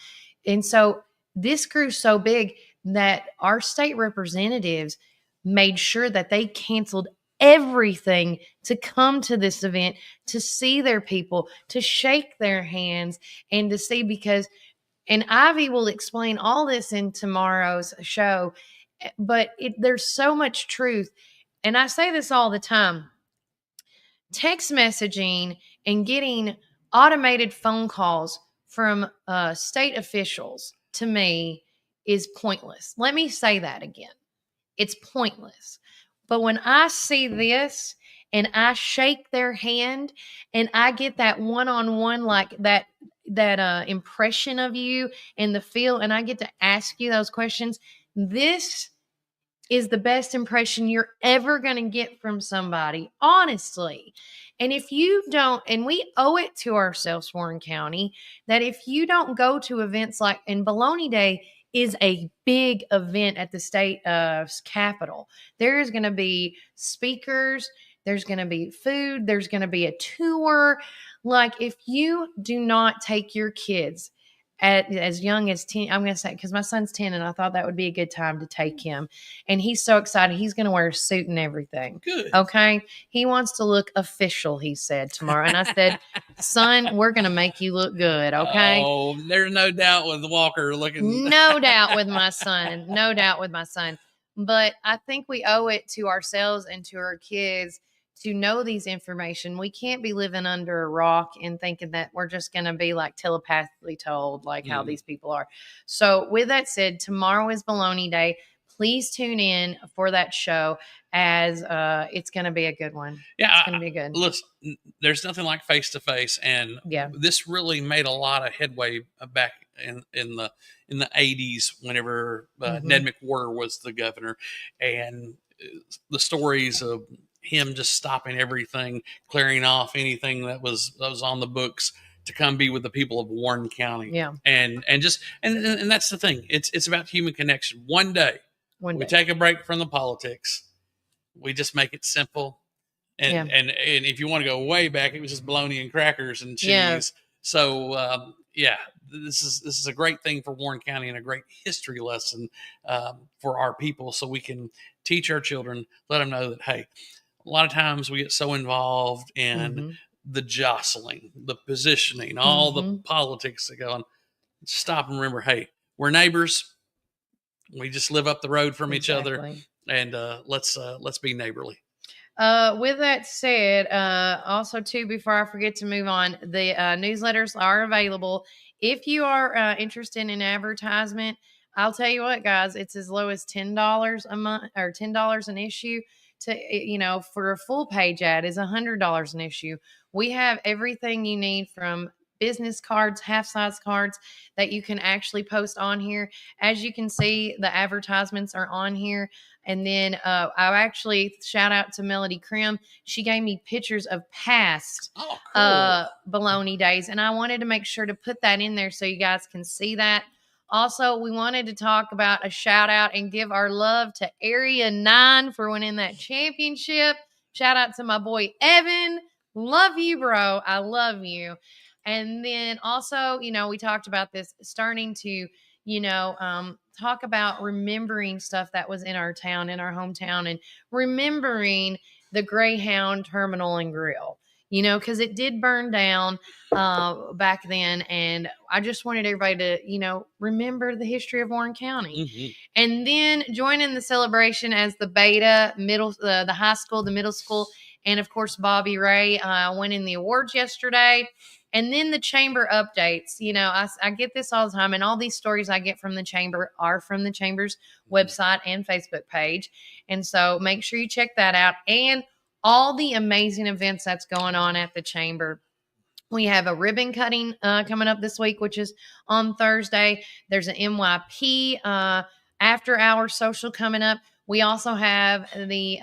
And so this grew so big that our state representatives made sure that they canceled everything to come to this event, to see their people, to shake their hands, and to see and Ivy will explain all this in tomorrow's show, but there's so much truth. And I say this all the time. Text messaging and getting automated phone calls from state officials, to me, is pointless. Let me say that again. It's pointless. But when I see this and I shake their hand and I get that one-on-one, like that impression of you and the feel, and I get to ask you those questions, this is the best impression you're ever going to get from somebody, honestly. And if you don't, and we owe it to ourselves, Warren County, that if you don't go to events like, and Bologna Day is a big event at the state capitol. There is going to be speakers. There's going to be food. There's going to be a tour. Like, if you do not take your kids as young as 10, I'm going to say, because my son's 10, and I thought that would be a good time to take him. And he's so excited. He's going to wear a suit and everything.
Good.
Okay. He wants to look official, he said, tomorrow. And I said, son, we're going to make you look good. Okay.
Oh, there's no doubt with Walker looking.
No doubt with my son. No doubt with my son. But I think we owe it to ourselves and to our kids to know these information. We can't be living under a rock and thinking that we're just going to be like telepathically told, like how these people are. So with that said, tomorrow is Baloney Day. Please tune in for that show, as it's going to be a good one.
Yeah,
it's going to be good.
Listen, there's nothing like face to face, and this really made a lot of headway back in the 80s whenever Ned McWhorter was the governor, and the stories of him just stopping everything, clearing off anything that was on the books to come be with the people of Warren County.
Yeah.
And that's the thing. It's about human connection. One day we take a break from the politics. We just make it simple. And if you want to go way back, it was just bologna and crackers and cheese. Yeah. So this is a great thing for Warren County and a great history lesson for our people, so we can teach our children, let them know that, hey, a lot of times we get so involved in the jostling, the positioning, all the politics that go on. Stop and remember, hey, we're neighbors. We just live up the road from each other, and let's be neighborly.
With that said, also too, before I forget to move on, the newsletters are available. If you are interested in advertisement, I'll tell you what, guys, it's as low as $10 a month or $10 an issue. For a full page ad is $100 an issue. We have everything you need, from business cards, half-size cards that you can actually post on here. As you can see, the advertisements are on here. And then I actually shout out to Melody Krim. She gave me pictures of past Baloney days, and I wanted to make sure to put that in there so you guys can see that. Also, we wanted to talk about a shout out and give our love to Area 9 for winning that championship. Shout out to my boy, Evan. Love you, bro. I love you. And then also, we talked about this, starting to, talk about remembering stuff that was in our town, in our hometown, and remembering the Greyhound Terminal and Grill. Because it did burn down back then. And I just wanted everybody to, remember the history of Warren County. Mm-hmm. And then join in the celebration as the Beta, the high school, the middle school, and, of course, Bobby Ray winning the awards yesterday. And then the chamber updates. I get this all the time, and all these stories I get from the chamber are from the chamber's website and Facebook page. And so make sure you check that out. And all the amazing events that's going on at the chamber. We have a ribbon cutting coming up this week, which is on Thursday. There's an MYP after hour social coming up. We also have the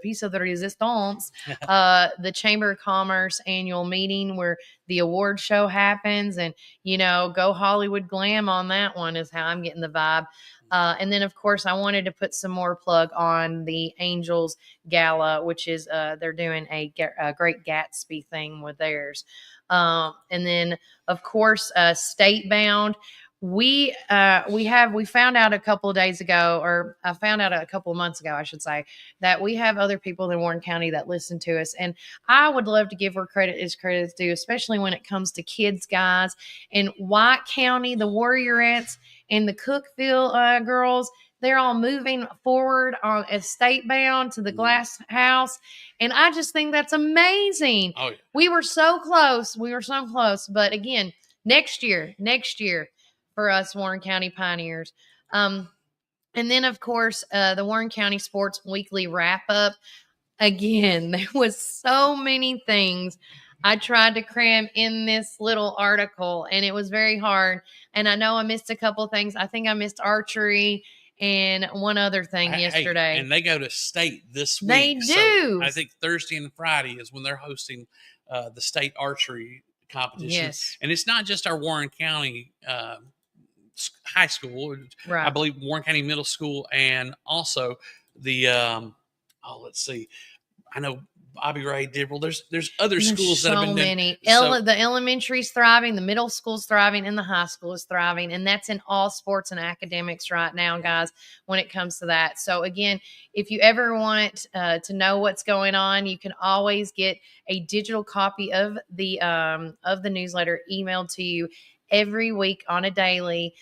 Piece of the Resistance, the Chamber of Commerce annual meeting where the award show happens, and go Hollywood glam on that one is how I'm getting the vibe. And then, of course, I wanted to put some more plug on the Angels Gala, which is they're doing a Great Gatsby thing with theirs. And then, of course, State Bound. We found out a couple of days ago, or I found out a couple of months ago, I should say, that we have other people in Warren County that listen to us. And I would love to give where credit is due, especially when it comes to kids, guys. In White County, the Warriorettes and the Cookville girls, they're all moving forward on State Bound to the Glass House. And I just think that's amazing. Oh, yeah. We were so close. But again, next year, for us Warren County Pioneers. And then, of course, the Warren County Sports Weekly Wrap-Up. Again, there was so many things I tried to cram in this little article, and it was very hard. And I know I missed a couple of things. I think I missed archery and one other thing yesterday.
And they go to state this week.
They do.
So I think Thursday and Friday is when they're hosting the state archery competition. Yes. And it's not just our Warren County high school. Right. I believe Warren County Middle School, and also the let's see, I know Bobby Ray Dibble. There's other schools
so
that have been
many.
doing.
The elementary's thriving, the middle school's thriving, and the high school is thriving. And that's in all sports and academics right now, guys, when it comes to that. So again, if you ever want to know what's going on, you can always get a digital copy of the newsletter emailed to you every week on a daily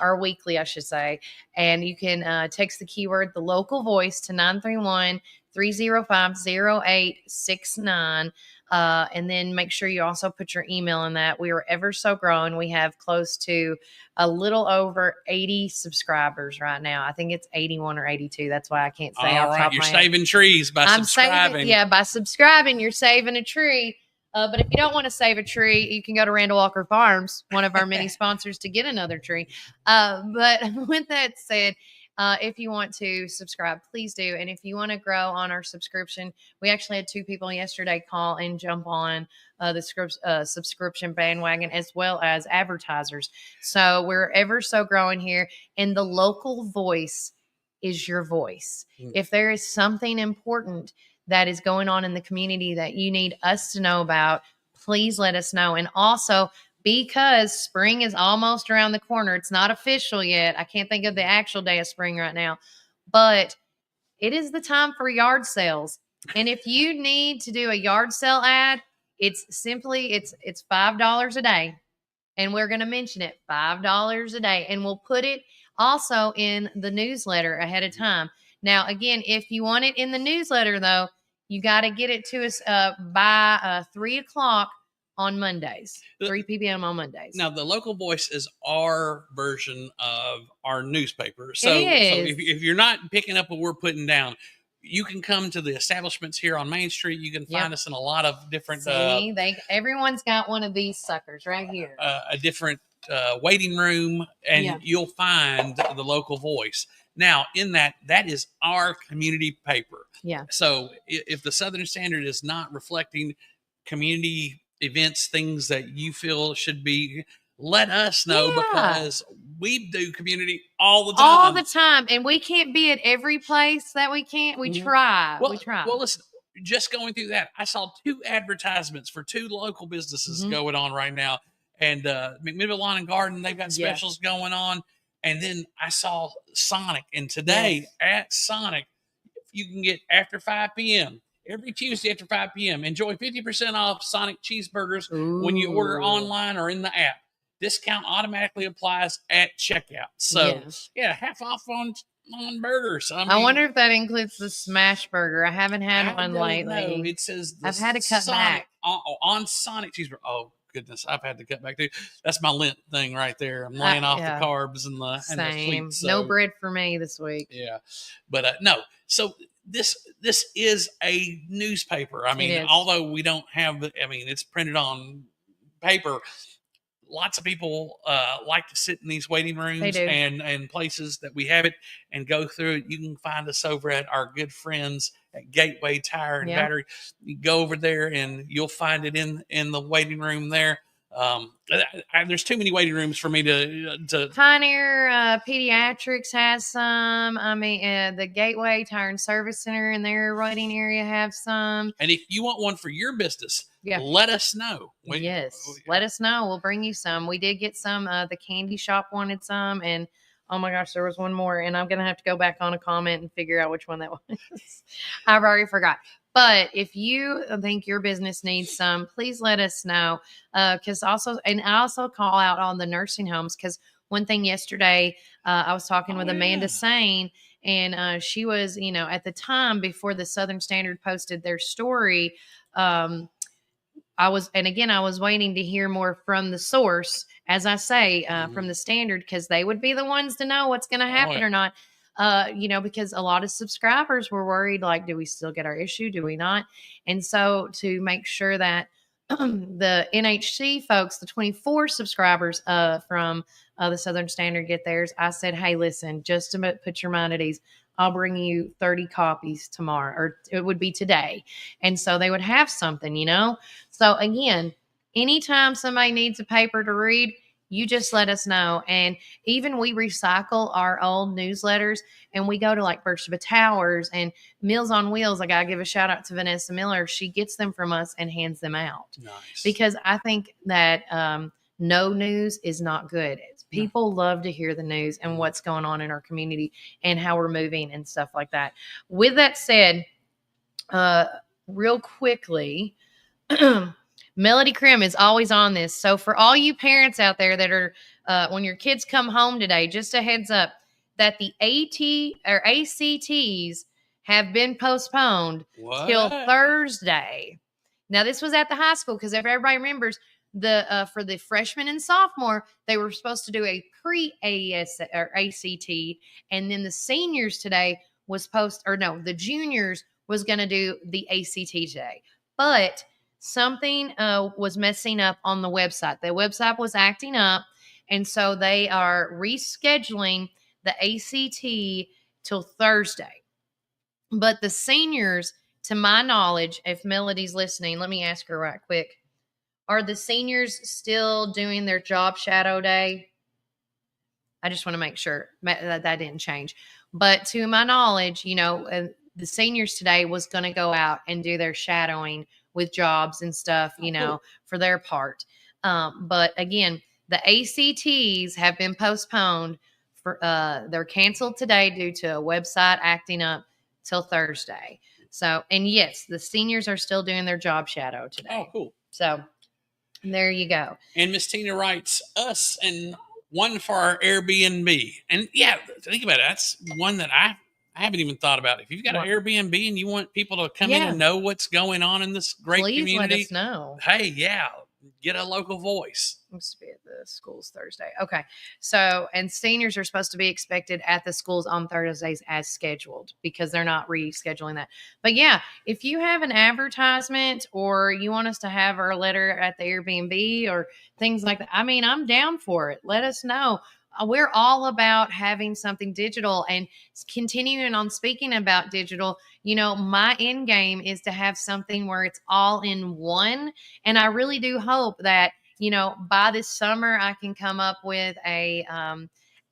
or weekly, I should say. And you can text the keyword The Local Voice to 931-305-0869. And then make sure you also put your email in that. We are ever so growing. We have close to a little over 80 subscribers right now. I think it's 81 or 82. That's why I can't say off the top of
You're
my head.
saving trees by subscribing.
By subscribing, you're saving a tree. But if you don't want to save a tree, you can go to Randall Walker Farms, one of our many sponsors, to get another tree. But with that said, if you want to subscribe, please do. And if you want to grow on our subscription, we actually had 2 people yesterday call and jump on the subscription bandwagon, as well as advertisers. So we're ever so growing here. And the local voice is your voice. If there is something important that is going on in the community that you need us to know about, please let us know. And also, because spring is almost around the corner, it's not official yet. I can't think of the actual day of spring right now, but it is the time for yard sales. And if you need to do a yard sale ad, it's $5 a day. And we're going to mention it, $5 a day. And we'll put it also in the newsletter ahead of time. Now, again, if you want it in the newsletter, though, you got to get it to us by 3 o'clock on Mondays, 3 p.m. on Mondays.
Now, the Local Voice is our version of our newspaper. So if you're not picking up what we're putting down, you can come to the establishments here on Main Street. You can find us in a lot of different.
Everyone's got one of these suckers right here.
A different waiting room, and you'll find the Local Voice. Now, in that is our community paper.
Yeah.
So if the Southern Standard is not reflecting community events, things that you feel should be, let us know, because we do community all the time.
All the time. And we can't be at every place that we can't. We try.
Well, listen, just going through that, I saw 2 advertisements for 2 local businesses going on right now. And McMinnville Lawn and Garden, they've got specials going on. And then I saw Sonic. And today at Sonic, you can get after 5 p.m. Every Tuesday after 5 p.m. Enjoy 50% off Sonic cheeseburgers when you order online or in the app. Discount automatically applies at checkout. So, half off on burgers.
I wonder if that includes the smash burger. I haven't had one lately.
No, it says
I've had to cut back
on Sonic cheeseburger. Oh goodness, I've had to cut back too. That's my Lent thing right there. I'm laying off the carbs and the sweets. So,
no bread for me this week.
Yeah, but no. So this is a newspaper. I mean, although we don't have it's printed on paper. Lots of people like to sit in these waiting rooms and places that we have it and go through it. You can find us over at our good friends at Gateway Tire and Battery. You go over there and you'll find it in the waiting room there. There's too many waiting rooms for me to
Pioneer Pediatrics has some. I mean, the Gateway Tire and Service Center in their waiting area have some.
And if you want one for your business, let us know.
Let us know. We'll bring you some. We did get some. The candy shop wanted some, and oh my gosh, there was one more, and I'm gonna have to go back on a comment and figure out which one that was. I've already forgot. But if you think your business needs some, please let us know. I also call out on the nursing homes, because one thing yesterday, I was talking with Amanda Sane, and she was, at the time before the Southern Standard posted their story, I was waiting to hear more from the source, as I say, from the Standard, because they would be the ones to know what's going to happen or not. Because a lot of subscribers were worried, like, do we still get our issue? Do we not? And so to make sure that the NHC folks, the 24 subscribers from the Southern Standard get theirs, I said, hey, listen, just to put your mind at ease, I'll bring you 30 copies tomorrow, or it would be today. And so they would have something, So again, anytime somebody needs a paper to read, you just let us know. And even we recycle our old newsletters, and we go to like Birchwood Towers and Meals on Wheels. I got to give a shout out to Vanessa Miller. She gets them from us and hands them out.
Nice.
Because I think that no news is not good. People love to hear the news and what's going on in our community and how we're moving and stuff like that. With that said, real quickly, Melody Krim is always on this. So for all you parents out there that are, when your kids come home today, just a heads up that the ACTs have been postponed till Thursday. Now, this was at the high school because if everybody remembers, for the freshmen and sophomore, they were supposed to do a pre-ACT, and then the seniors today the juniors was going to do the ACT today. But something was messing up on the website. The website was acting up, and so they are rescheduling the ACT till Thursday. But the seniors, to my knowledge, if Melody's listening, let me ask her right quick. Are the seniors still doing their job shadow day? I just want to make sure that didn't change. But to my knowledge, the seniors today was going to go out and do their shadowing with jobs and stuff, for their part. But again, the ACTs have been postponed. They're canceled today due to a website acting up till Thursday. So, and yes, the seniors are still doing their job shadow today.
Oh, cool.
So there you go.
And Miss Tina writes us and one for our Airbnb. And yeah, think about it. That's one that I haven't even thought about. If you've got an Airbnb and you want people to come in and know what's going on in this great community,
let us know.
Hey, get a local voice.
Supposed to be at the schools Thursday. Okay. So, and seniors are supposed to be expected at the schools on Thursdays as scheduled because they're not rescheduling that. But yeah, if you have an advertisement or you want us to have our letter at the Airbnb or things like that, I mean, I'm down for it. Let us know. We're all about having something digital and continuing on speaking about digital. My end game is to have something where it's all in one. And I really do hope that, by this summer, I can come up with a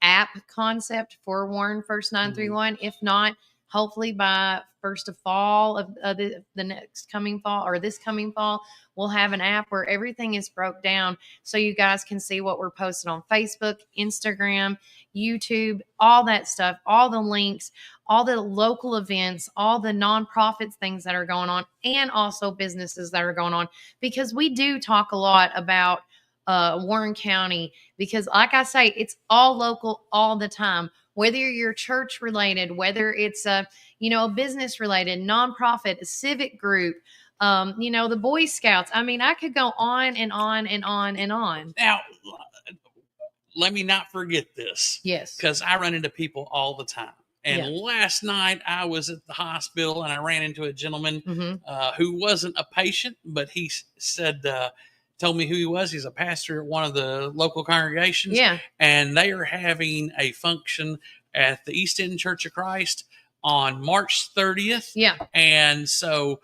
app concept for Warren First 931. If not, hopefully by first of fall of the next coming fall or this coming fall, we'll have an app where everything is broke down so you guys can see what we're posting on Facebook, Instagram, YouTube, all that stuff, all the links, all the local events, all the nonprofits things that are going on, and also businesses that are going on, because we do talk a lot about Warren County because, like I say, it's all local all the time. Whether you're church related, whether it's a business related, nonprofit, a civic group, the Boy Scouts. I mean, I could go on and on and on and on.
Now, let me not forget this.
Yes.
Because I run into people all the time. And last night I was at the hospital and I ran into a gentleman who wasn't a patient, but he said, told me who he was. He's a pastor at one of the local congregations.
Yeah.
And they are having a function at the East End Church of Christ on March 30th.
Yeah.
And so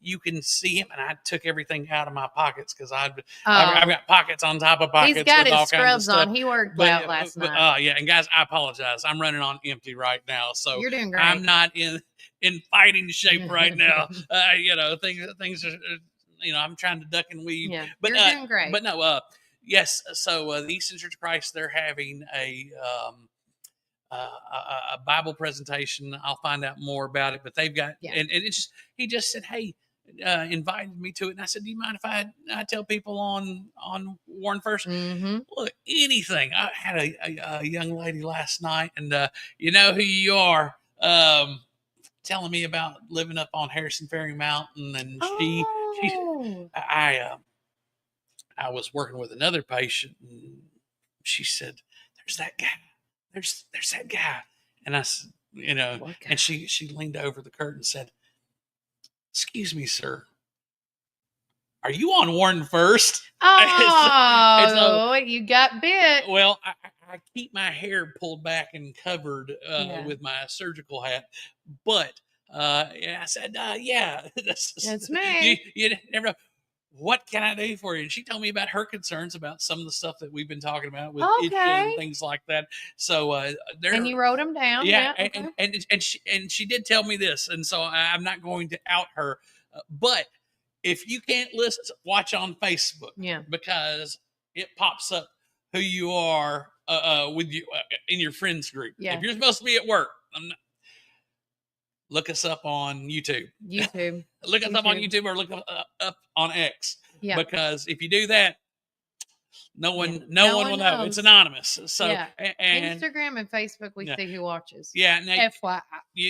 you can see him. And I took everything out of my pockets because I've got pockets on top of pockets.
He's got
with all
his
kinds
scrubs
of stuff.
on. He worked out last night.
Yeah. And guys, I apologize. I'm running on empty right now. So
you're doing great.
I'm not in fighting shape right now. Things are, I'm trying to duck and weave.
Yeah,
but
you're doing great.
But no, yes. So the Eastern Church of Christ, they're having a Bible presentation. I'll find out more about it. But they've got, and it's just, he just said, hey, invited me to it, and I said, do you mind if I tell people on Warren First?
Mm-hmm.
Look, anything. I had a young lady last night, and you know who you are. Telling me about living up on Harrison Ferry Mountain, and I was working with another patient, and she said, "There's that guy. There's that guy." And I said, and she leaned over the curtain and said, "Excuse me, sir. Are you on Warren First?"
Oh, you got bit.
Well, I keep my hair pulled back and covered with my surgical hat, but I said, "Yeah,
that's me."
You never know. what can I do for you? And she told me about her concerns about some of the stuff that we've been talking about with itching and things like that. So
and you wrote them down.
Yeah, and she did tell me this, and so I'm not going to out her, but if you can't watch on Facebook, because it pops up who you are with you in your friends group.
Yeah.
If you're supposed to be at work, look us up on YouTube. Look us up on YouTube or look up on X. Yeah. Because if you do that, no one will know. It's anonymous. So and
Instagram and Facebook, we see who watches.
Yeah. Now,
FYI,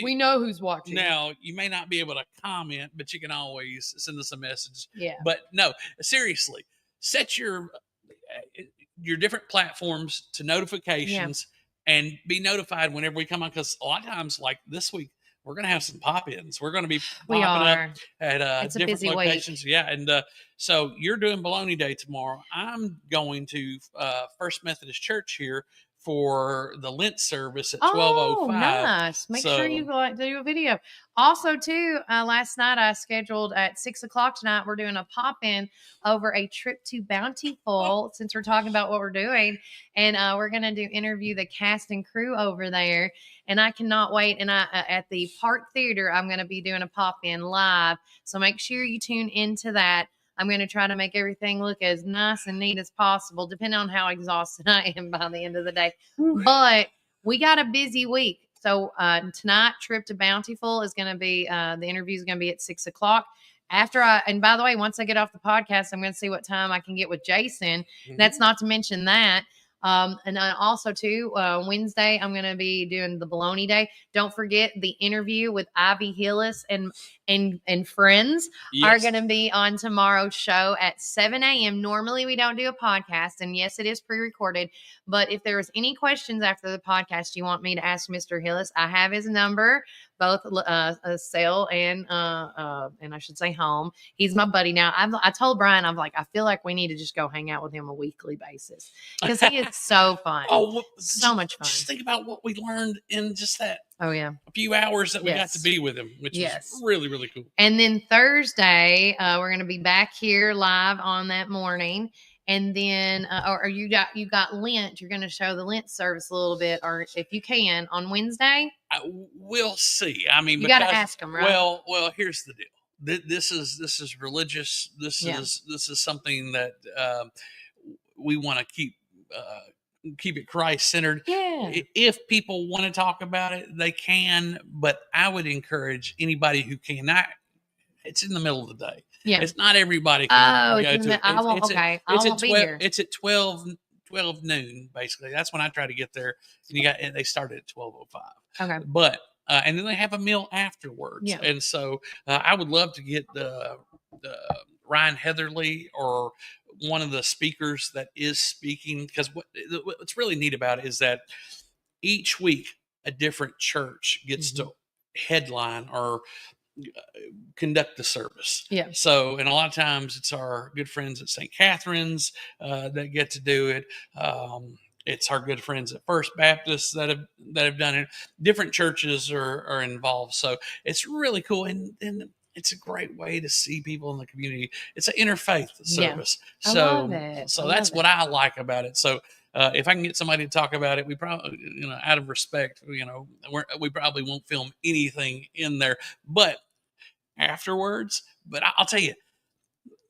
we know who's watching.
Now you may not be able to comment, but you can always send us a message.
Yeah.
But no, seriously, set your different platforms to notifications and be notified whenever we come on. Because a lot of times, like this week, we're going to have some pop-ins. We're going to be popping up at different locations. Week. Yeah. And so you're doing Bologna Day tomorrow. I'm going to First Methodist Church here for the Lent service at 12:05.
Oh, nice. Make sure you go out and do a video. Also, too, last night I scheduled at 6:00 tonight. We're doing a pop-in over a trip to Bountiful since we're talking about what we're doing. And we're going to interview the cast and crew over there. And I cannot wait. And at the Park Theater, I'm going to be doing a pop-in live. So make sure you tune into that. I'm going to try to make everything look as nice and neat as possible, depending on how exhausted I am by the end of the day. But we got a busy week. So tonight, trip to Bountiful is going to be, the interview is going to be at 6:00. And by the way, once I get off the podcast, I'm going to see what time I can get with Jason. Mm-hmm. That's not to mention that. And also too, Wednesday, I'm going to be doing the Bologna Day. Don't forget the interview with Ivy Hillis and friends are going to be on tomorrow's show at 7 a.m. Normally we don't do a podcast, and yes, it is pre-recorded, but if there was any questions after the podcast you want me to ask Mr. Hillis, I have his number, both cell and I should say home. He's my buddy now. I told Brian, I'm like, I feel like we need to just go hang out with him a weekly basis because he is so fun. So much fun.
Just think about what we learned in just that.
Oh yeah,
a few hours that we got to be with him, which is really, really cool.
And then Thursday, we're going to be back here live on that morning. And then, or you got Lent. You're going to show the Lent service a little bit, or if you can on Wednesday.
We'll see. I mean,
you got to ask them, right?
Well, here's the deal. This is religious. This is something that we want to keep it Christ centered.
Yeah.
If people want to talk about it, they can. But I would encourage anybody who cannot. It's in the middle of the day.
Yeah.
It's not everybody can go to it.
I won't be here.
It's at 12 noon, basically. That's when I try to get there. And they started at 12:05.
Okay.
But and then they have a meal afterwards.
Yeah.
And so I would love to get the Ryan Heatherly or one of the speakers that is speaking, because what's really neat about it is that each week a different church gets to headline or conduct the service.
Yeah.
So, and a lot of times it's our good friends at St. Catherine's that get to do it. It's our good friends at First Baptist that have done it. Different churches are involved. So it's really cool. And it's a great way to see people in the community. It's an interfaith service.
I love it.
So that's what I like about it. So if I can get somebody to talk about it, we probably, out of respect, we probably won't film anything in there, but afterwards. But I'll tell you,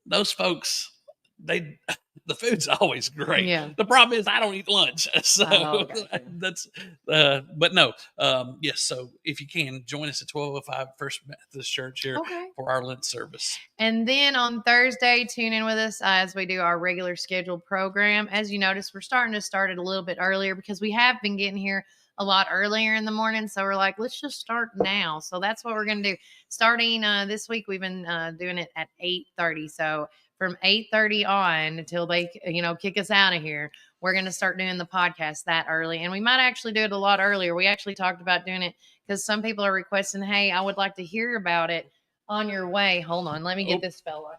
those folks, the food's always great.
Yeah.
The problem is I don't eat lunch. So that's, but no. Yes. So if you can join us at 12:05 First Methodist Church here for our Lent service.
And then on Thursday, tune in with us as we do our regular scheduled program. As you notice, we're starting to start it a little bit earlier because we have been getting here a lot earlier in the morning. So we're like, let's just start now. So that's what we're going to do. Starting this week, we've been doing it at 8:30. So from 8:30 on until they, kick us out of here, we're going to start doing the podcast that early. And we might actually do it a lot earlier. We actually talked about doing it because some people are requesting, hey, I would like to hear about it on your way. Hold on. Let me get this fella.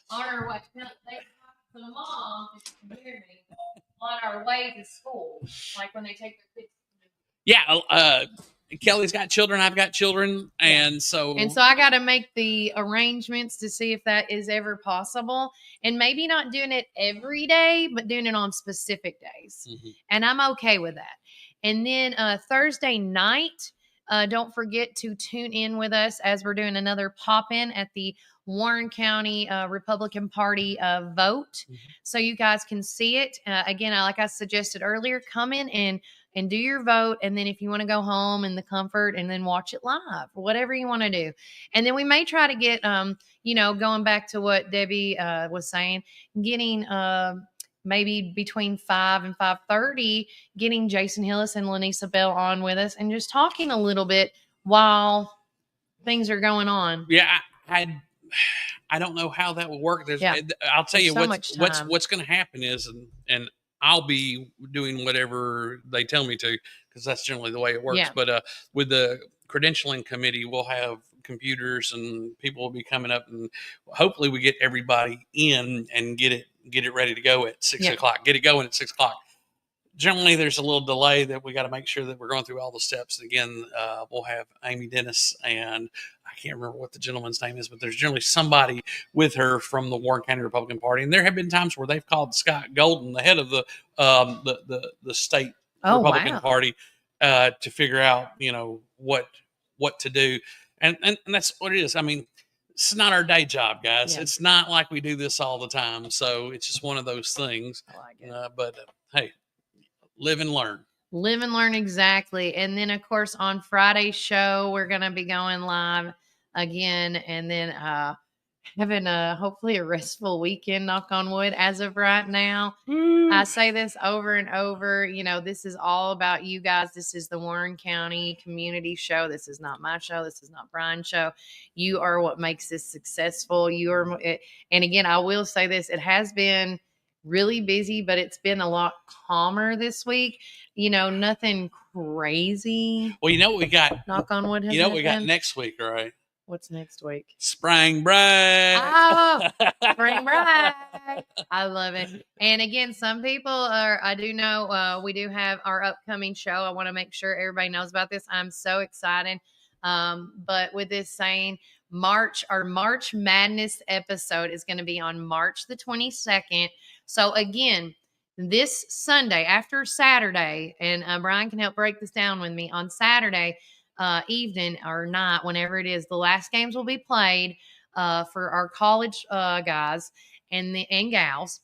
On our way. So the mom, if you can hear me, on our way to school, like when they take their kids.
Yeah. Kelly's got children. I've got children. And so
I got to make the arrangements to see if that is ever possible, and maybe not doing it every day, but doing it on specific days. Mm-hmm. And I'm okay with that. And then Thursday night, don't forget to tune in with us as we're doing another pop-in at the Warren County Republican Party vote. Mm-hmm. So you guys can see it. Again, like I suggested earlier, come in and do your vote. And then if you want to go home in the comfort and then watch it live, whatever you want to do. And then we may try to get, going back to what Debbie was saying, getting maybe between 5 and 5:30, getting Jason Hillis and Lanisa Bell on with us and just talking a little bit while things are going on.
Yeah, I don't know how that will work. I'll tell you what's going to happen is, and I'll be doing whatever they tell me to, because that's generally the way it works. Yeah. But with the credentialing committee, we'll have computers and people will be coming up, and hopefully we get everybody in and get it ready to go at 6 o'clock. Get it going at 6 o'clock. Generally, there's a little delay that we got to make sure that we're going through all the steps. Again, we'll have Amy Dennis, and I can't remember what the gentleman's name is, but there's generally somebody with her from the Warren County Republican Party. And there have been times where they've called Scott Golden, the head of the state Republican Party, to figure out, what to do. And that's what it is. I mean, it's not our day job, guys. Yeah. It's not like we do this all the time. So it's just one of those things. I like it. But hey, live and learn.
Live and learn, exactly. And then, of course, on Friday's show, we're going to be going live again. And then having hopefully a restful weekend, knock on wood, as of right now. I say this over and over. This is all about you guys. This is the Warren County Community Show. This is not my show. This is not Brian's show. You are what makes this successful. And again, I will say this. It has been really busy, but it's been a lot calmer this week. Nothing crazy.
Well, what we got?
Knock on wood.
What we got next week, right?
What's next week?
Spring break.
Oh, spring break. I love it. And again, some people I do know we do have our upcoming show. I want to make sure everybody knows about this. I'm so excited. But with this saying, our March Madness episode is going to be on March the 22nd. So again, this Sunday after Saturday, and Brian can help break this down with me, on Saturday evening or night, whenever it is, the last games will be played for our college guys and gals.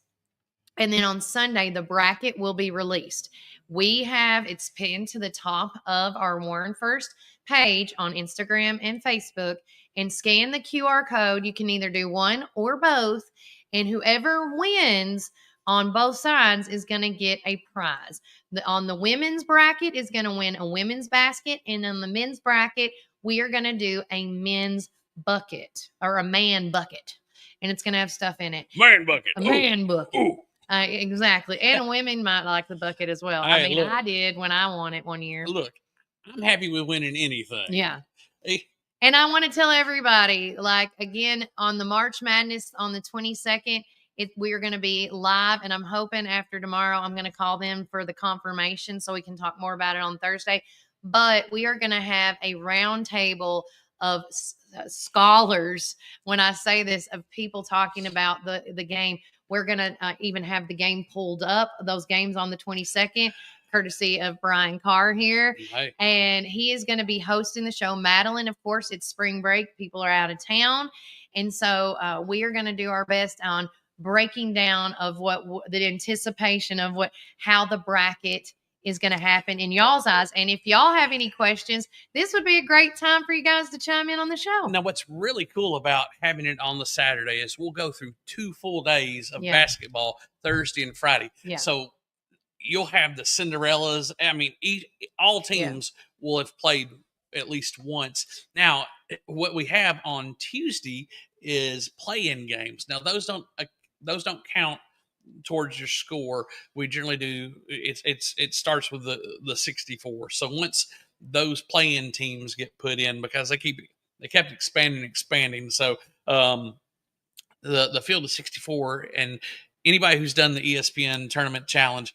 And then on Sunday, the bracket will be released. It's pinned to the top of our Warren First page on Instagram and Facebook, and scan the QR code. You can either do one or both, and whoever wins on both sides is going to get a prize. On the women's bracket is going to win a women's basket, and on the men's bracket, we are going to do a men's bucket or a man bucket, and it's going to have stuff in it.
Man bucket.
A man bucket. Ooh. Exactly. And women might like the bucket as well.
Hey,
I did when I won it one year.
Look, I'm happy with winning anything.
Yeah.
Hey.
And I want to tell everybody, again, on the March Madness on the 22nd, we are going to be live, and I'm hoping after tomorrow I'm going to call them for the confirmation so we can talk more about it on Thursday. But we are going to have a round table of scholars, when I say this, of people talking about the game. We're going to even have the game pulled up, those games on the 22nd, courtesy of Brian Carr here.
Right.
And he is going to be hosting the show. Madeline, of course, it's spring break. People are out of town. And so we are going to do our best on breaking down of what the anticipation of how the bracket is going to happen in y'all's eyes. And if y'all have any questions, this would be a great time for you guys to chime in on the show.
Now, what's really cool about having it on the Saturday is we'll go through 2 full days of basketball, Thursday and Friday.
Yeah.
So you'll have the Cinderellas. I mean, all teams will have played at least once. Now, what we have on Tuesday is play-in games. Now, those don't count towards your score. We generally do. It starts with the 64. So once those play-in teams get put in, because they kept expanding. So the field of 64, and anybody who's done the ESPN Tournament Challenge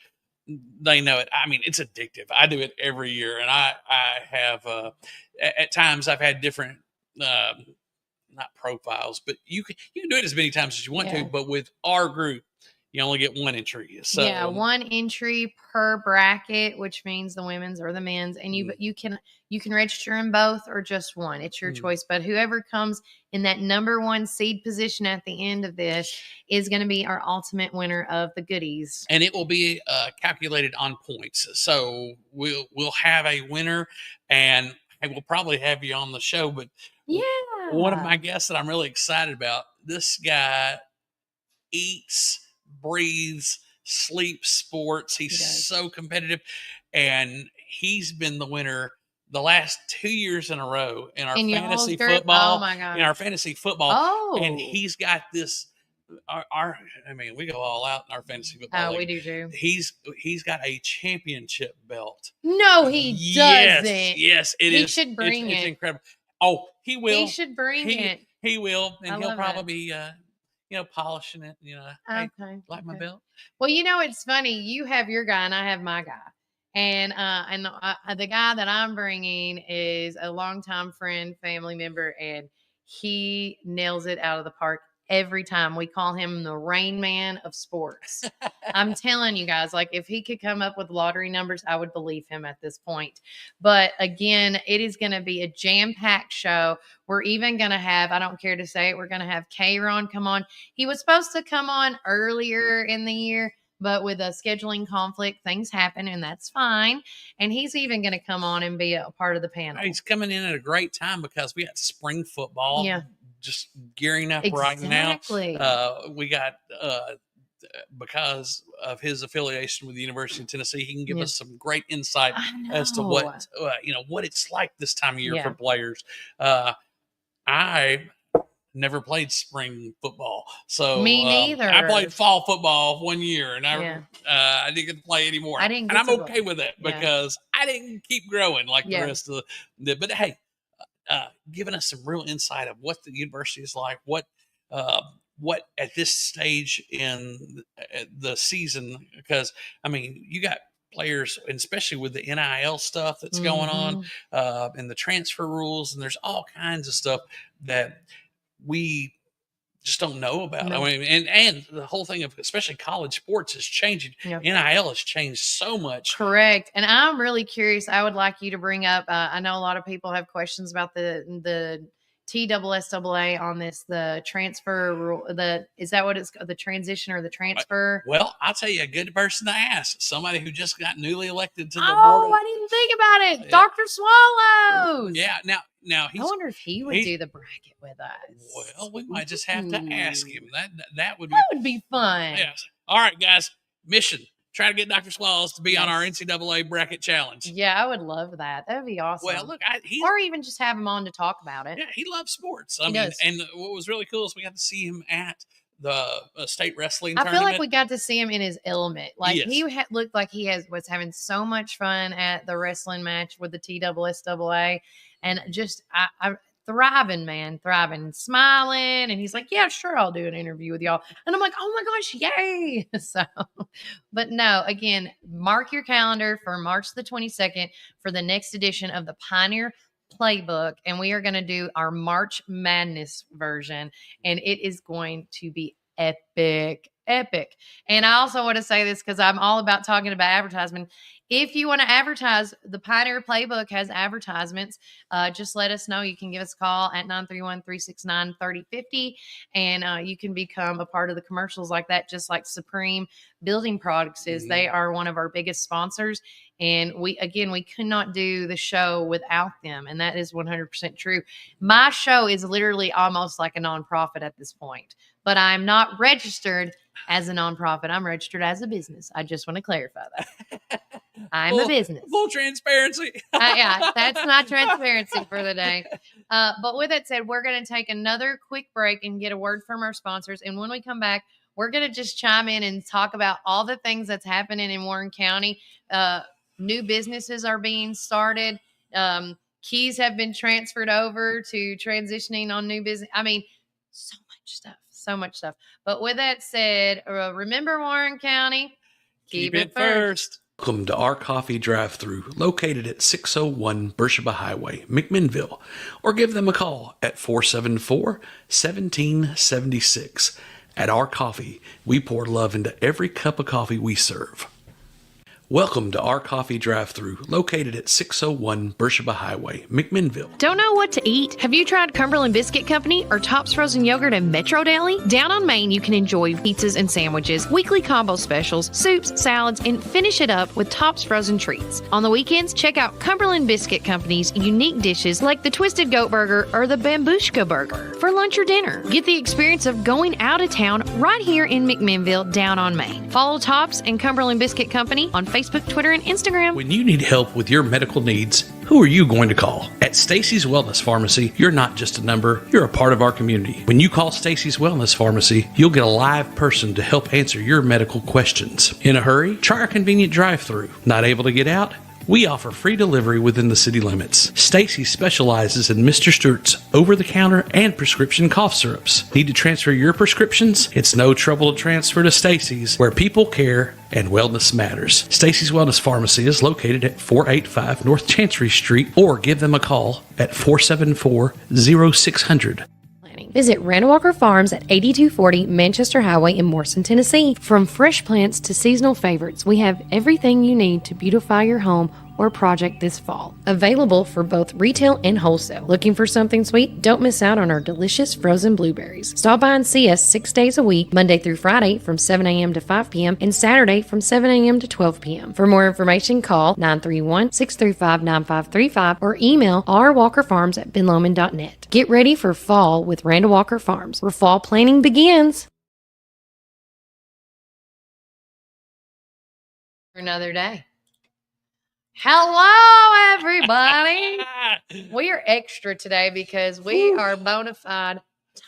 they know it. I mean, it's addictive. I do it every year, and I have at times I've had different not profiles, but you can do it as many times as you want to. But with our group, you only get one entry. So
yeah, one entry per bracket, which means the women's or the men's, and you can register in both or just one. It's your choice. But whoever comes in that number one seed position at the end of this is going to be our ultimate winner of the goodies.
And it will be calculated on points. So we'll have a winner, and we'll probably have you on the show. But one of my guests that I'm really excited about, this guy eats, breathes, sleeps sports. He's so competitive, and he's been the winner the last 2 years in a row in our fantasy football.
Oh my God.
In our fantasy football, and he's got this. I mean, we go all out in our fantasy football.
We do too.
He's got a championship belt.
No, he doesn't.
Yes, it is.
He should bring it.
It's incredible. Oh, he will.
He should bring it.
He will, and he'll probably
it.
be polishing it, hey, like my belt.
Well, it's funny. You have your guy and I have my guy. And the guy that I'm bringing is a longtime friend, family member, and he nails it out of the park every time. We call him the Rain Man of sports. I'm telling you guys, like if he could come up with lottery numbers, I would believe him at this point. But again, it is going to be a jam-packed show. We're even going to have, I don't care to say it, we're going to have K-Ron come on. He was supposed to come on earlier in the year, but with a scheduling conflict, things happen, and that's fine. And he's even going to come on and be a part of the panel.
He's coming in at a great time because we got spring football.
Yeah.
Just gearing up right now. We got because of his affiliation with the University of Tennessee, he can give us some great insight as to what what it's like this time of year for players. I never played spring football, so
me neither.
I played fall football 1 year, and I didn't get to play anymore.
And
I'm okay with that because I didn't keep growing like the rest of the. But hey. Giving us some real insight of what the university is like, what at this stage in the season, because I mean, you got players, and especially with the NIL stuff that's going on, and the transfer rules, and there's all kinds of stuff that we just don't know about. I mean, and the whole thing of especially college sports is changing. NIL has changed so much.
Correct. And I'm really curious. I would like you to bring up, I know a lot of people have questions about the TSSAA on this, the transfer rule, is that what it's the transition or the transfer?
Well, I'll tell you a good person to ask, somebody who just got newly elected to the board.
I didn't think about it. Dr. Swallows.
Yeah. Now
I wonder if he would do the bracket with us.
Well, we might just have to ask him. That would
be fun.
Yes. All right, guys. Mission. Try to get Dr. Swallows to be on our NCAA bracket challenge.
Yeah, I would love that. That would be awesome.
Well, look,
or even just have him on to talk about it.
Yeah, he loves sports. I mean, and what was really cool is we got to see him at the state wrestling tournament.
I feel like we got to see him in his element. Like he looked like he was having so much fun at the wrestling match with the TSSAA, and just thriving, smiling. And he's like, yeah, sure, I'll do an interview with y'all. And I'm like, oh my gosh, yay. So, but no, again, mark your calendar for March the 22nd for the next edition of the Pioneer Playbook. And we are going to do our March Madness version. And it is going to be epic. And I also want to say this because I'm all about talking about advertisement. If you want to advertise, the Pioneer Playbook has advertisements. Just let us know. You can give us a call at 931-369-3050, and you can become a part of the commercials like that, just like Supreme Building Products is. Mm-hmm. They are one of our biggest sponsors, and we could not do the show without them, and that is 100% true. My show is literally almost like a nonprofit at this point, but I'm not registered as a nonprofit. I'm registered as a business. I just want to clarify that. I'm a business.
Full transparency.
Yeah, that's my transparency for the day. But with that said, we're going to take another quick break and get a word from our sponsors. And when we come back, we're going to just chime in and talk about all the things that's happening in Warren County. New businesses are being started. Keys have been transferred over to transitioning on new business. I mean, so much stuff. But with that said, remember Warren County, keep it first.
Welcome to our coffee drive-thru located at 601 Beersheba Highway, McMinnville, or give them a call at 474-1776. At our coffee, we pour love into every cup of coffee we serve. Welcome to our coffee drive-thru located at 601 Beersheba Highway, McMinnville.
Don't know what to eat? Have you tried Cumberland Biscuit Company or Tops Frozen Yogurt and Metro Deli? Down on Main, you can enjoy pizzas and sandwiches, weekly combo specials, soups, salads, and finish it up with Tops Frozen treats. On the weekends, check out Cumberland Biscuit Company's unique dishes like the Twisted Goat Burger or the Bambushka Burger for lunch or dinner. Get the experience of going out of town right here in McMinnville, down on Main. Follow Tops and Cumberland Biscuit Company on Facebook, Twitter, and Instagram.
When you need help with your medical needs, who are you going to call? At Stacy's Wellness Pharmacy, you're not just a number, you're a part of our community. When you call Stacy's Wellness Pharmacy, you'll get a live person to help answer your medical questions. In a hurry? Try our convenient drive-thru. Not able to get out? We offer free delivery within the city limits. Stacy specializes in Mr. Stewart's over-the-counter and prescription cough syrups. Need to transfer your prescriptions? It's no trouble to transfer to Stacy's, where people care and wellness matters. Stacy's Wellness Pharmacy is located at 485 North Chancery Street, or give them a call at 474-0600.
Visit Randall Walker Farms at 8240 Manchester Highway in Morrison, Tennessee. From fresh plants to seasonal favorites, we have everything you need to beautify your home or project this fall. Available for both retail and wholesale. Looking for something sweet? Don't miss out on our delicious frozen blueberries. Stop by and see us 6 days a week, Monday through Friday from 7 a.m. to 5 p.m. and Saturday from 7 a.m. to 12 p.m. For more information, call 931-635-9535 or email rwalkerfarms@benlomond.net. Get ready for fall with Randall Walker Farms, where fall planning begins. Another day. Hello, everybody. We are extra today because we are bona fide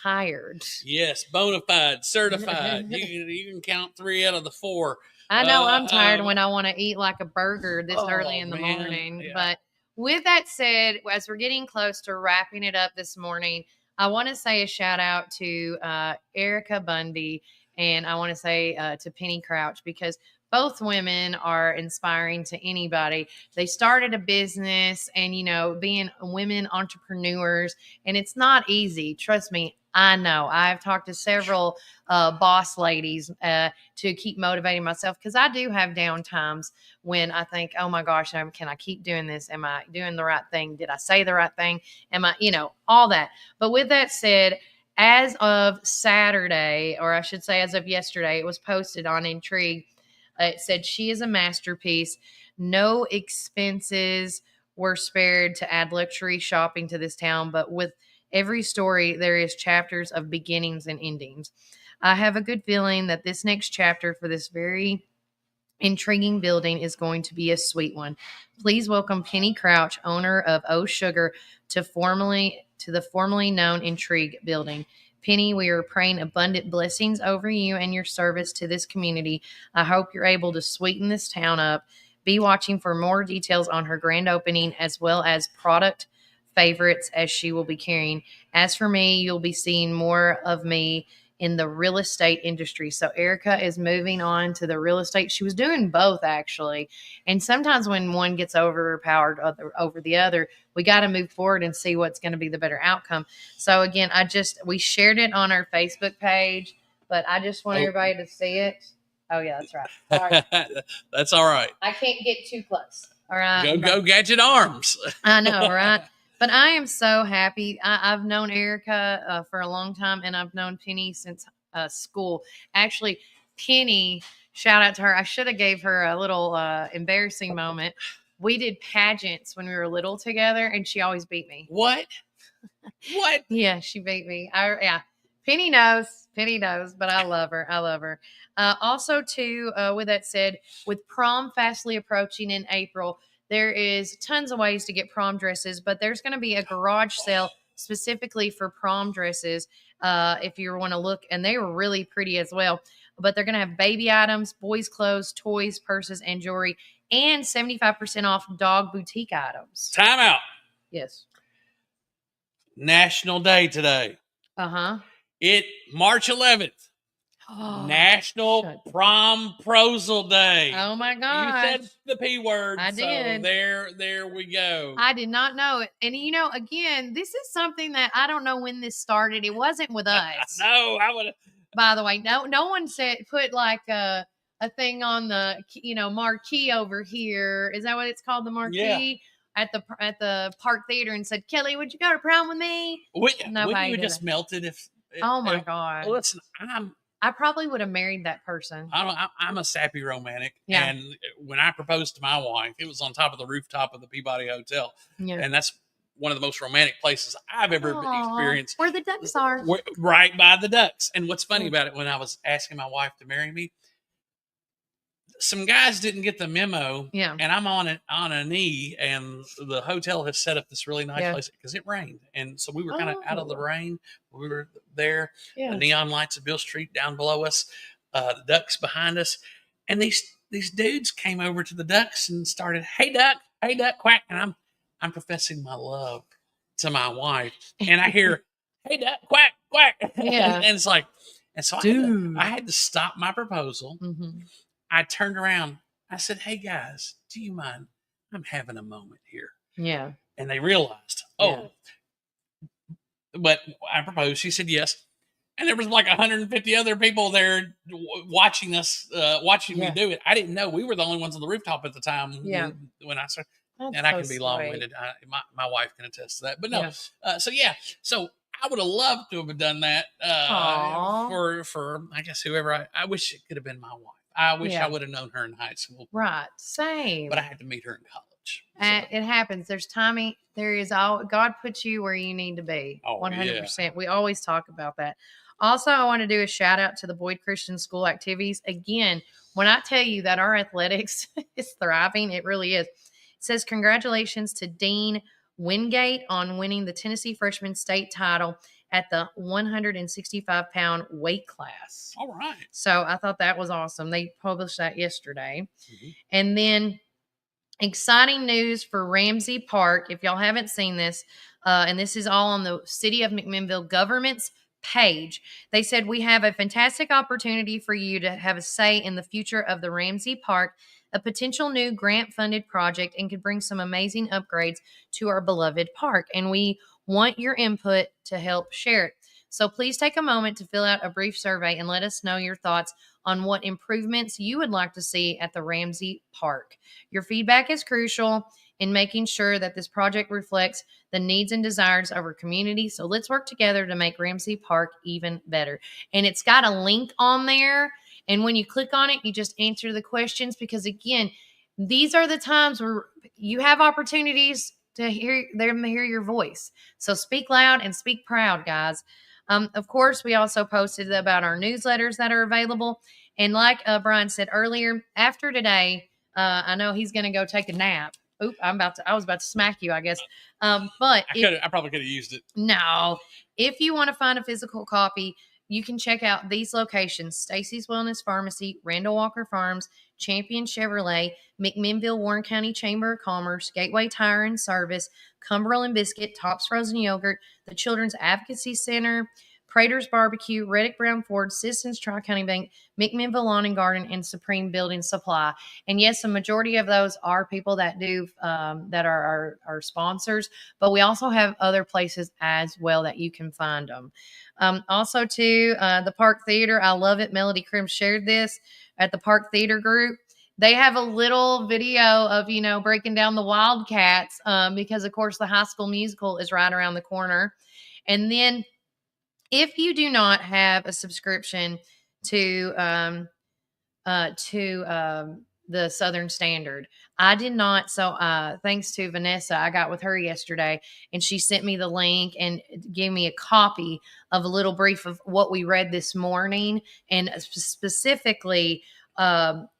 tired.
Yes, bona fide, certified. You can count 3 out of the 4.
I know I'm tired when I want to eat like a burger this early in the morning. Yeah. But with that said, as we're getting close to wrapping it up this morning, I want to say a shout out to Erica Bundy, and I want to say to Penny Crouch, because both women are inspiring to anybody. They started a business and, being women entrepreneurs, and it's not easy. Trust me, I know. I've talked to several boss ladies to keep motivating myself, because I do have down times when I think, oh my gosh, can I keep doing this? Am I doing the right thing? Did I say the right thing? Am I, all that. But with that said, as of Saturday, or I should say as of yesterday, it was posted on Intrigue. It said, she is a masterpiece. No expenses were spared to add luxury shopping to this town, but with every story, there is chapters of beginnings and endings. I have a good feeling that this next chapter for this very intriguing building is going to be a sweet one. Please welcome Penny Crouch, owner of O Sugar, to the formerly known Intrigue building. Penny, we are praying abundant blessings over you and your service to this community. I hope you're able to sweeten this town up. Be watching for more details on her grand opening, as well as product favorites as she will be carrying. As for me, you'll be seeing more of me in the real estate industry. So Erica is moving on to the real estate. She was doing both, actually. And sometimes when one gets overpowered over the other, we got to move forward and see what's going to be the better outcome. So again, we shared it on our Facebook page, but I just want everybody to see it. Oh yeah, that's right. Sorry.
That's all right.
I can't get too close. All right.
Go Gadget Arms.
I know, right? But I am so happy. I've known Erica for a long time, and I've known Penny since school. Actually, Penny, shout out to her. I should have gave her a little embarrassing moment. We did pageants when we were little together, and she always beat me.
What?
Yeah, she beat me. Penny knows, but I love her. Also, too, with that said, with prom fastly approaching in April, there is tons of ways to get prom dresses, but there's going to be a garage sale specifically for prom dresses if you want to look, and they were really pretty as well. But they're going to have baby items, boys' clothes, toys, purses, and jewelry, and 75% off dog boutique items.
Time out.
Yes.
National Day today.
Uh-huh.
March 11th. National Promposal Day.
Oh my God.
You said the P word.
I did.
There we go.
I did not know it. And again, this is something that I don't know when this started. It wasn't with us.
No, I would have.
By the way, no one put like a thing on the marquee over here. Is that what it's called? The marquee at the Park Theater and said, "Kelly, would you go to prom with me?"
Wouldn't you just melted if?
Oh my God!
Listen,
I probably would have married that person.
I'm a sappy romantic, and when I proposed to my wife, it was on top of the rooftop of the Peabody Hotel, and that's one of the most romantic places I've ever experienced.
Where the ducks are.
Right by the ducks. And what's funny about it, when I was asking my wife to marry me, some guys didn't get the memo.
Yeah.
And I'm on a knee, and the hotel has set up this really nice place because it rained. And so we were kind of out of the rain. We were there. The neon lights of Bill Street down below us, the ducks behind us. And these dudes came over to the ducks and started, hey duck, quack. And I'm professing my love to my wife, and I hear, hey duck, quack, quack.
Yeah.
And it's like, and so I had to stop my proposal.
Mm-hmm.
I turned around. I said, hey guys, do you mind? I'm having a moment here.
Yeah.
And they realized, but I proposed. She said yes. And there was like 150 other people there watching us, watching me do it. I didn't know we were the only ones on the rooftop at the time when I started.
That's
and I can be long-winded. My wife can attest to that. But no, so I would have loved to have done that for I guess whoever. I wish it could have been my wife. I wish I would have known her in high school.
Right, same.
But I had to meet her in college.
It happens. There's timing. There is God puts you where you need to be. 100%. We always talk about that. Also, I want to do a shout out to the Boyd Christian School activities. Again, when I tell you that our athletics is thriving, it really is. It says, congratulations to Dean Wingate on winning the Tennessee Freshman State title at the 165-pound weight class.
All right.
So I thought that was awesome. They published that yesterday. Mm-hmm. And then exciting news for Ramsey Park. If y'all haven't seen this, and this is all on the City of McMinnville government's page, they said, we have a fantastic opportunity for you to have a say in the future of the Ramsey Park, a potential new grant-funded project, and could bring some amazing upgrades to our beloved park. And we want your input to help share it. So please take a moment to fill out a brief survey and let us know your thoughts on what improvements you would like to see at the Ramsey Park. Your feedback is crucial in making sure that this project reflects the needs and desires of our community. So let's work together to make Ramsey Park even better. And it's got a link on there. And when you click on it, you just answer the questions, because again, these are the times where you have opportunities to hear your voice. So speak loud and speak proud, guys. Of course, we also posted about our newsletters that are available. And like Brian said earlier, after today, I know he's going to go take a nap. Oop, I was about to smack you, I guess. But
I probably could have used it.
No. If you want to find a physical copy, you can check out these locations: Stacy's Wellness Pharmacy, Randall Walker Farms, Champion Chevrolet, McMinnville Warren County Chamber of Commerce, Gateway Tire and Service, Cumberland Biscuit, Tops Frozen Yogurt, the Children's Advocacy Center, Prater's Barbecue, Reddick Brown Ford, Citizens Tri-County Bank, McMinnville Lawn and Garden, and Supreme Building Supply. And yes, the majority of those are people that do that are our sponsors, but we also have other places as well that you can find them. Also, too, the Park Theater. I love it. Melody Krim shared this at the Park Theater group. They have a little video of, breaking down the Wildcats because, of course, the High School Musical is right around the corner. And then if you do not have a subscription to the Southern Standard, I did not. So thanks to Vanessa, I got with her yesterday, and she sent me the link and gave me a copy of a little brief of what we read this morning, and specifically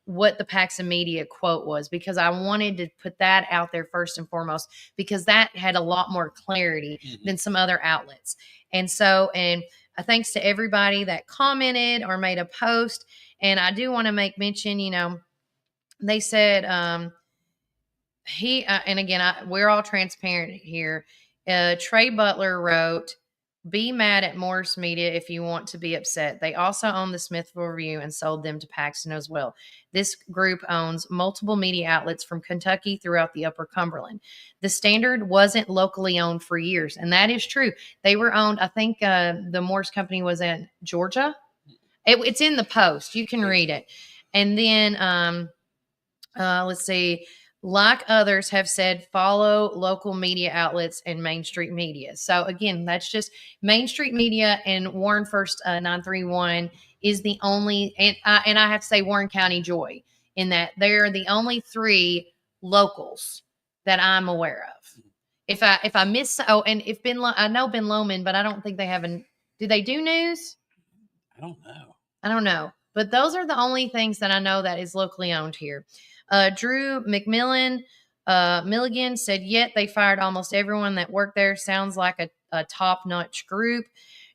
what the Pax and Media quote was, because I wanted to put that out there first and foremost, because that had a lot more clarity than some other outlets. And so, and thanks to everybody that commented or made a post. And I do want to make mention, they said, and again, we're all transparent here. Trey Butler wrote, Be mad at Morris Media if you want to be upset. They also own the Smithville Review and sold them to Paxton as well. This group owns multiple media outlets from Kentucky throughout the Upper Cumberland. The Standard wasn't locally owned for years, and that is true. They were owned, I think the Morris Company was in Georgia. It's in the Post. You can read it. And then let's see. Like others have said, follow local media outlets and Main Street Media. So again, that's just Main Street Media and Warren First 931 is the only, and I have to say Warren County Joy, in that they're the only 3 locals that I'm aware of. If I miss, and if I know Ben Lomond, but I don't think they have do they do news?
I don't know.
I don't know. But those are the only things that I know that is locally owned here. Drew McMillan Milligan said, yet they fired almost everyone that worked there. Sounds like a top-notch group.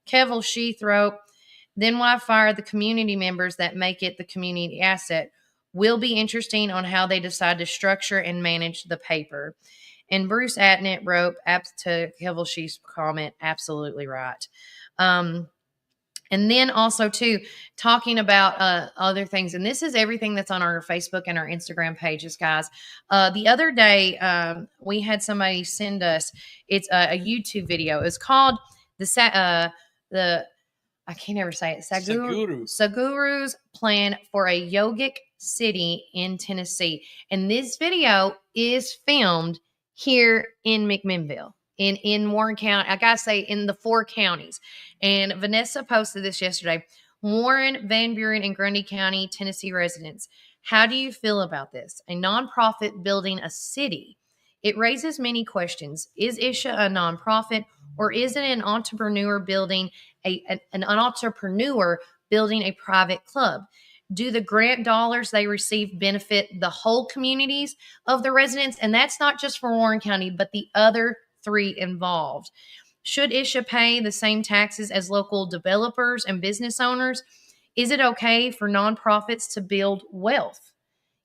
Kevel Sheathrope, then why fire the community members that make it the community asset? Will be interesting on how they decide to structure and manage the paper. And Bruce Atnett wrote, to Kevel Sheath's comment, absolutely right. And then also, too, talking about other things. And this is everything that's on our Facebook and our Instagram pages, guys. The other day, we had somebody send us, it's a YouTube video. It's called I can't ever say it, Saguru's Plan for a Yogic City in Tennessee. And this video is filmed here in McMinnville. In Warren County, I gotta say, in the 4 counties. And Vanessa posted this yesterday. Warren, Van Buren, and Grundy County, Tennessee residents. How do you feel about this? A nonprofit building a city. It raises many questions. Is ISHA a nonprofit, or is it an entrepreneur building an entrepreneur building a private club? Do the grant dollars they receive benefit the whole communities of the residents? And that's not just for Warren County, but the other 3 involved. Should ISHA pay the same taxes as local developers and business owners? Is it okay for nonprofits to build wealth?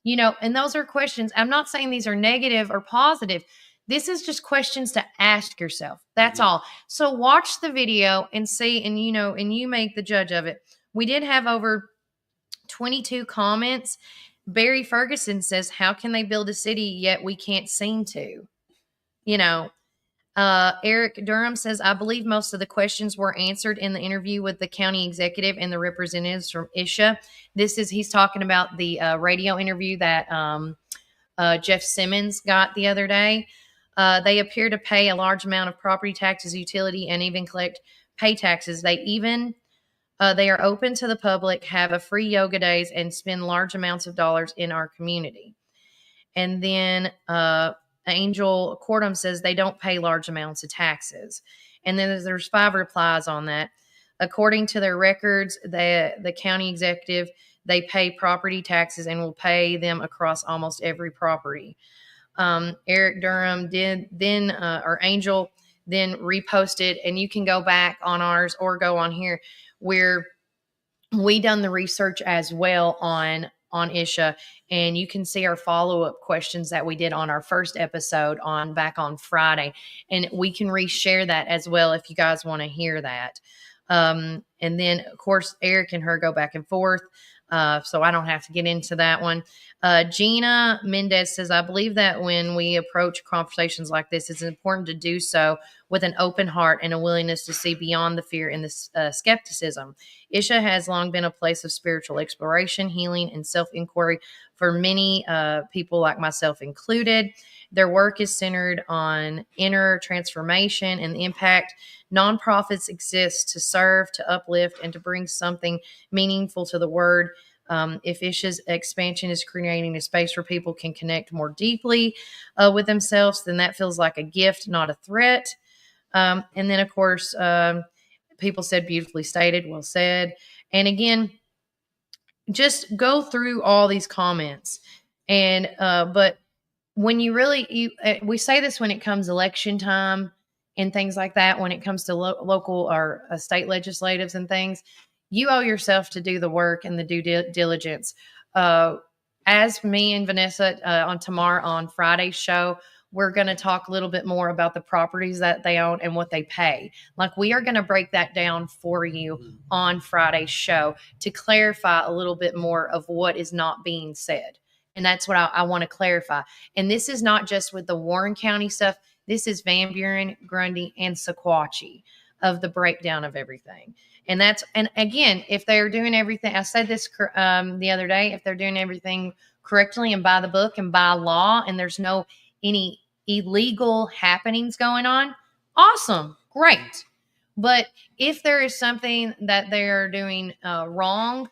And those are questions. I'm not saying these are negative or positive. This is just questions to ask yourself. That's all. So watch the video and see, and you make the judge of it. We did have over 22 comments. Barry Ferguson says, how can they build a city yet we can't seem to? Eric Durham says, I believe most of the questions were answered in the interview with the county executive and the representatives from ISHA. He's talking about the radio interview that Jeff Simmons got the other day. They appear to pay a large amount of property taxes, utility, and even collect pay taxes. They are open to the public, have a free yoga days, and spend large amounts of dollars in our community. And then Angel Cordum says they don't pay large amounts of taxes. And then there's 5 replies on that. According to their records, the county executive, they pay property taxes and will pay them across almost every property. Eric Durham Angel then reposted, and you can go back on ours or go on here where we done the research as well on ISHA, and you can see our follow-up questions that we did on our first episode back on Friday, and we can reshare that as well if you guys want to hear that. And then, of course, Eric and her go back and forth, so I don't have to get into that one. Gina Mendez says, I believe that when we approach conversations like this, it's important to do so with an open heart and a willingness to see beyond the fear and the skepticism. ISHA has long been a place of spiritual exploration, healing, and self-inquiry for many people like myself included. Their work is centered on inner transformation and the impact. Nonprofits exist to serve, to uplift, and to bring something meaningful to the word. If ISHA's expansion is creating a space where people can connect more deeply with themselves, then that feels like a gift, not a threat. And then, of course, people said beautifully stated, well said. And again, just go through all these comments. And but when we say this when it comes election time and things like that, when it comes to local or state legislatives and things, you owe yourself to do the work and the due diligence. As me and Vanessa on Friday's show, we're going to talk a little bit more about the properties that they own and what they pay. Like, we are going to break that down for you on Friday's show to clarify a little bit more of what is not being said. And that's what I want to clarify. And this is not just with the Warren County stuff. This is Van Buren, Grundy, and Sequatchie of the breakdown of everything. And again, if they're doing everything, I said this the other day, if they're doing everything correctly and by the book and by law, and there's no any illegal happenings going on, awesome, great. But if there is something that they're doing wrong,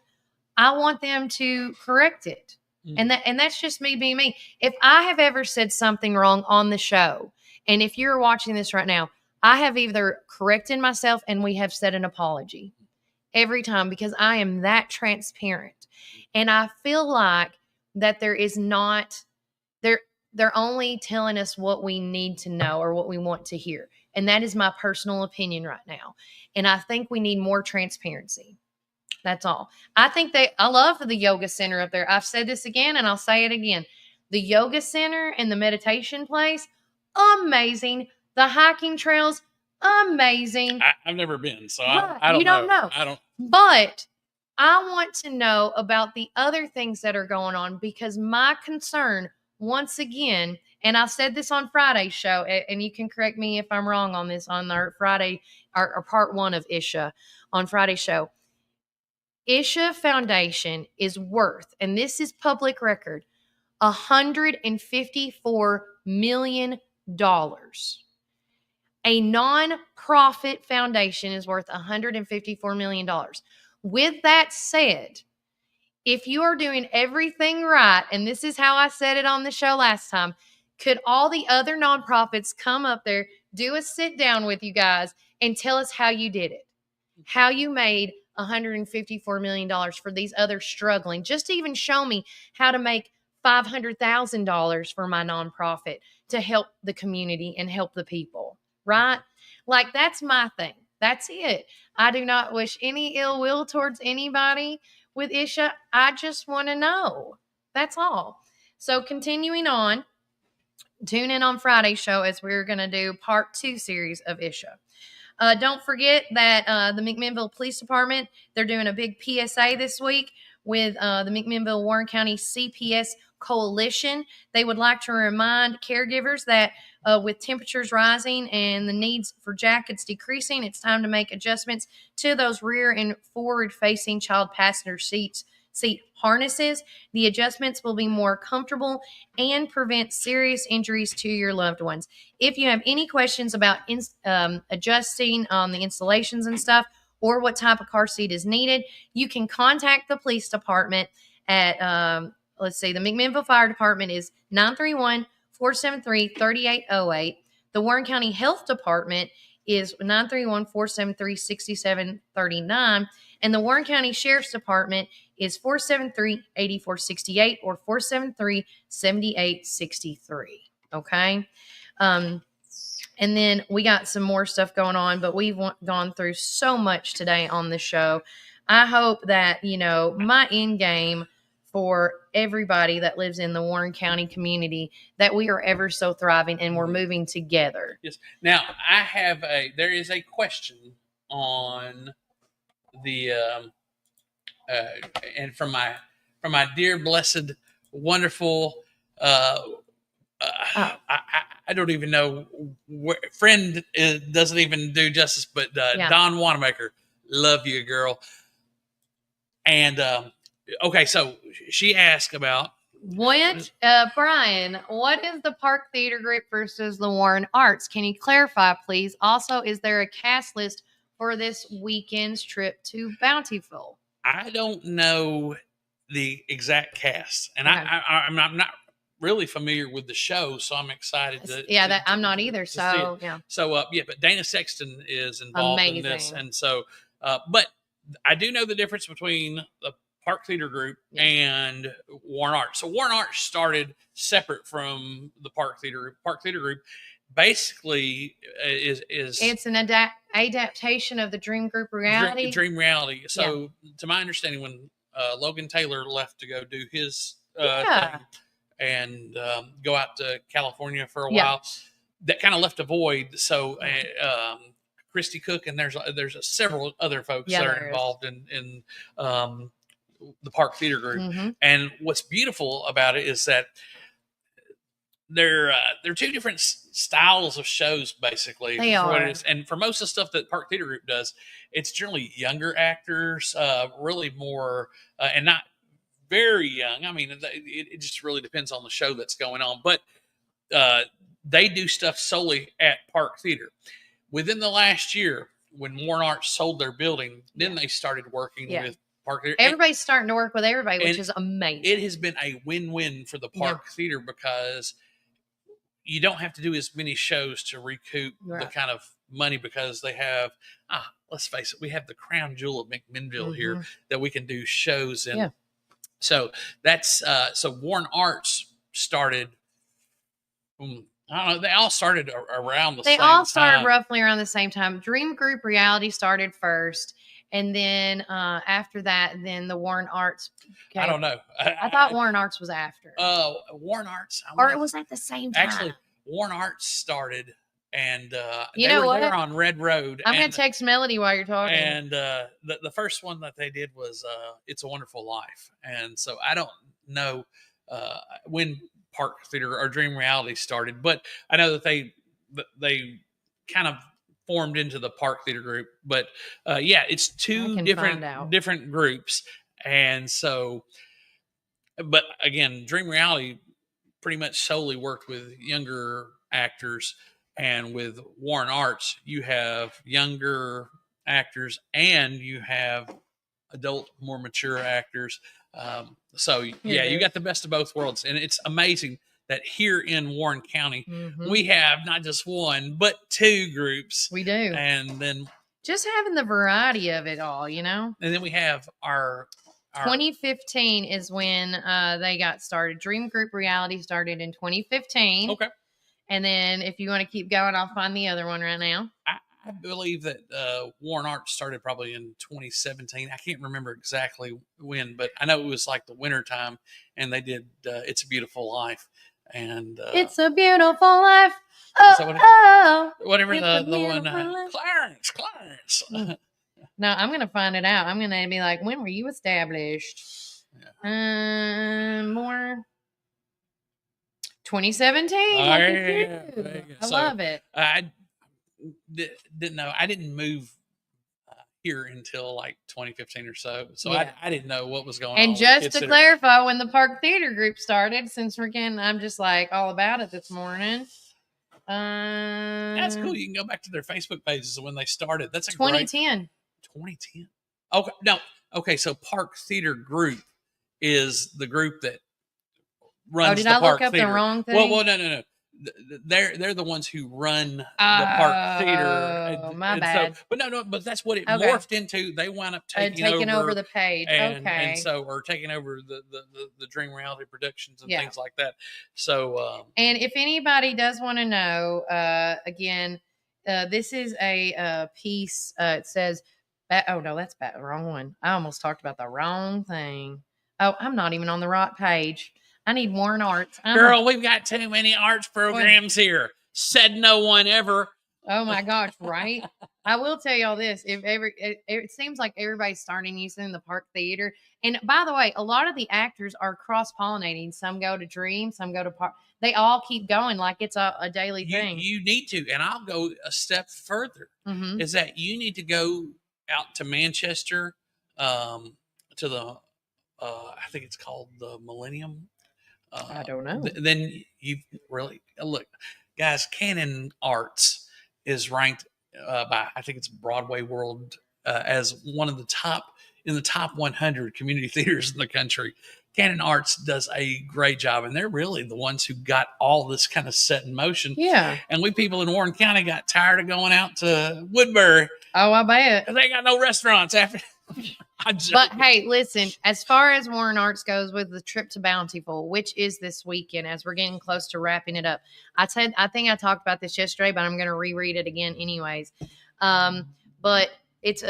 I want them to correct it. And that's just me being me. If I have ever said something wrong on the show, and if you're watching this right now, I have either corrected myself and we have said an apology every time, because I am that transparent. And I feel like that there is not, they're only telling us what we need to know or what we want to hear. And that is my personal opinion right now. And I think we need more transparency. That's all. I love the yoga center up there. I've said this again and I'll say it again. The yoga center and the meditation place, amazing. The hiking trails, amazing.
I've never been, so I don't know. I don't.
But I want to know about the other things that are going on, because my concern, once again, and I said this on Friday's show, and you can correct me if I'm wrong on this on our Friday, or part 1 of Isha on Friday's show. Isha Foundation is worth, and this is public record, $154 million. A non-profit foundation is worth $154 million. With that said, if you are doing everything right, and this is how I said it on the show last time, could all the other nonprofits come up there, do a sit down with you guys, and tell us how you did it, how you made $154 million for these others struggling, just to even show me how to make $500,000 for my nonprofit to help the community and help the people, right? Like, that's my thing. That's it. I do not wish any ill will towards anybody with Isha. I just want to know. That's all. So continuing on, tune in on Friday's show as we're going to do part 2 series of Isha. Don't forget that the McMinnville Police Department, they're doing a big PSA this week with the McMinnville Warren County CPS Coalition. They would like to remind caregivers that with temperatures rising and the needs for jackets decreasing, it's time to make adjustments to those rear and forward-facing child passenger seat harnesses. The adjustments will be more comfortable and prevent serious injuries to your loved ones. If you have any questions about adjusting on the installations and stuff, or what type of car seat is needed, you can contact the police department at, the McMinnville Fire Department is 931-473-3808. The Warren County Health Department is 931-473-6739. And the Warren County Sheriff's Department is 473-8468 or 473-7863. Okay. And then we got some more stuff going on, but we've gone through so much today on the show. I hope that, my end game for everybody that lives in the Warren County community, that we are ever so thriving and we're moving together.
Yes. Now, there is a question on the, and from my dear, blessed, wonderful, I don't even know where friend doesn't even do justice, but Don Wanamaker, love you, girl. And okay, so she asked about
Brian, what is the Park Theater Group versus the Warren Arts? Can you clarify, please? Also, is there a cast list for this weekend's trip to Bountiful?
I don't know the exact cast, and okay. I'm not really familiar with the show, so I'm excited to.
I'm not either. So yeah.
So but Dana Sexton is involved in this, and so but I do know the difference between the Park Theater Group and Warren Arts. So Warren Arts started separate from the Park Theater Group. Park Theater Group basically is
it's an adaptation of the Dream Group reality.
Dream reality. So to my understanding, when Logan Taylor left to go do his thing, and go out to California for a while. That kind of left a void. So Christy Cook, and there's several other folks that are involved in the Park Theater Group. And what's beautiful about it is that they're two different styles of shows, basically.
They are.
What it is. And for most of the stuff that Park Theater Group does, it's generally younger actors, really more, and not very young. I mean, it just really depends on the show that's going on. But they do stuff solely at Park Theater. Within the last year, when Warren Arts sold their building, then they started working with Park Theater.
Everybody's starting to work with everybody, which is amazing.
It has been a win-win for the Park Theater because you don't have to do as many shows to recoup the kind of money, because they have, let's face it, we have the crown jewel of McMinnville here that we can do shows in. Yeah. So that's, so Warren Arts started, I don't know, they all started around the same time. They all started
roughly around the same time. Dream Group Reality started first. And then after that, then the Warren Arts.
I don't know.
I thought Warren Arts was after.
Warren Arts.
Or it was at the same time.
Actually, Warren Arts started, and
you
they
know
were there on Red Road.
I'm going to text Melody while you're talking.
And the first one that they did was It's a Wonderful Life. And so I don't know when Park Theater or Dream Reality started, but I know that they kind of formed into the Park Theater Group. But it's two different groups. And so, but again, Dream Reality pretty much solely worked with younger actors, and with Warren Arts, you have younger actors and you have adult, more mature actors. So you got the best of both worlds, and it's amazing that here in Warren County, we have not just one, but two groups.
We do.
And then
just having the variety of it all, you know?
And then we have our
2015 is when they got started. Dream Group Reality started in 2015.
Okay.
And then if you want to keep going, I'll find the other one right now.
I believe that Warren Arts started probably in 2017. I can't remember exactly when, but I know it was like the winter time, and they did It's a Beautiful Life. And
It's a Beautiful Life.
Whatever the one, Clarence.
No, I'm going to find it out. I'm going to be like, when were you established? More 2017. I love it.
I didn't know. I didn't move here until like 2015 or so. So I didn't know what was going on.
And just to clarify, when the Park Theater Group started, since I'm just like all about it this morning.
That's cool. You can go back to their Facebook pages of when they started. That's a
2010.
2010. Okay. No. Okay. So Park Theater Group is the group that runs the Park Theater.
Did I look up the wrong thing?
Well, no. They're the ones who run the Park Theater.
Oh, my bad.
So, but that's what it morphed into. They wound up taking
over the page.
And so, or taking over the Dream Reality Productions and things like that. So,
and if anybody does want to know, again, this is a piece. It says, oh no, that's the wrong one. I almost talked about the wrong thing. Oh, I'm not even on the right page. I need Warren Arts.
Girl, we've got too many arts programs here. Said no one ever.
Oh my gosh, right? I will tell y'all this. It seems like everybody's starting using the Park Theater. And by the way, a lot of the actors are cross-pollinating. Some go to Dream, some go to Park. They all keep going like it's a daily thing.
You need to. And I'll go a step further. Is that you need to go out to Manchester, to the, I think it's called the Millennium.
I don't know.
Then you really look, guys. Canon Arts is ranked by, I think it's Broadway World, as one of the top 100 community theaters in the country. Canon Arts does a great job, and they're really the ones who got all this kind of set in motion.
Yeah.
And we people in Warren County got tired of going out to Woodbury.
Oh, I bet.
They ain't got no restaurants after.
But hey, listen, as far as Warren Arts goes with the trip to Bountiful, which is this weekend, as we're getting close to wrapping it up, I think I talked about this yesterday, but I'm going to reread it again anyways. But it's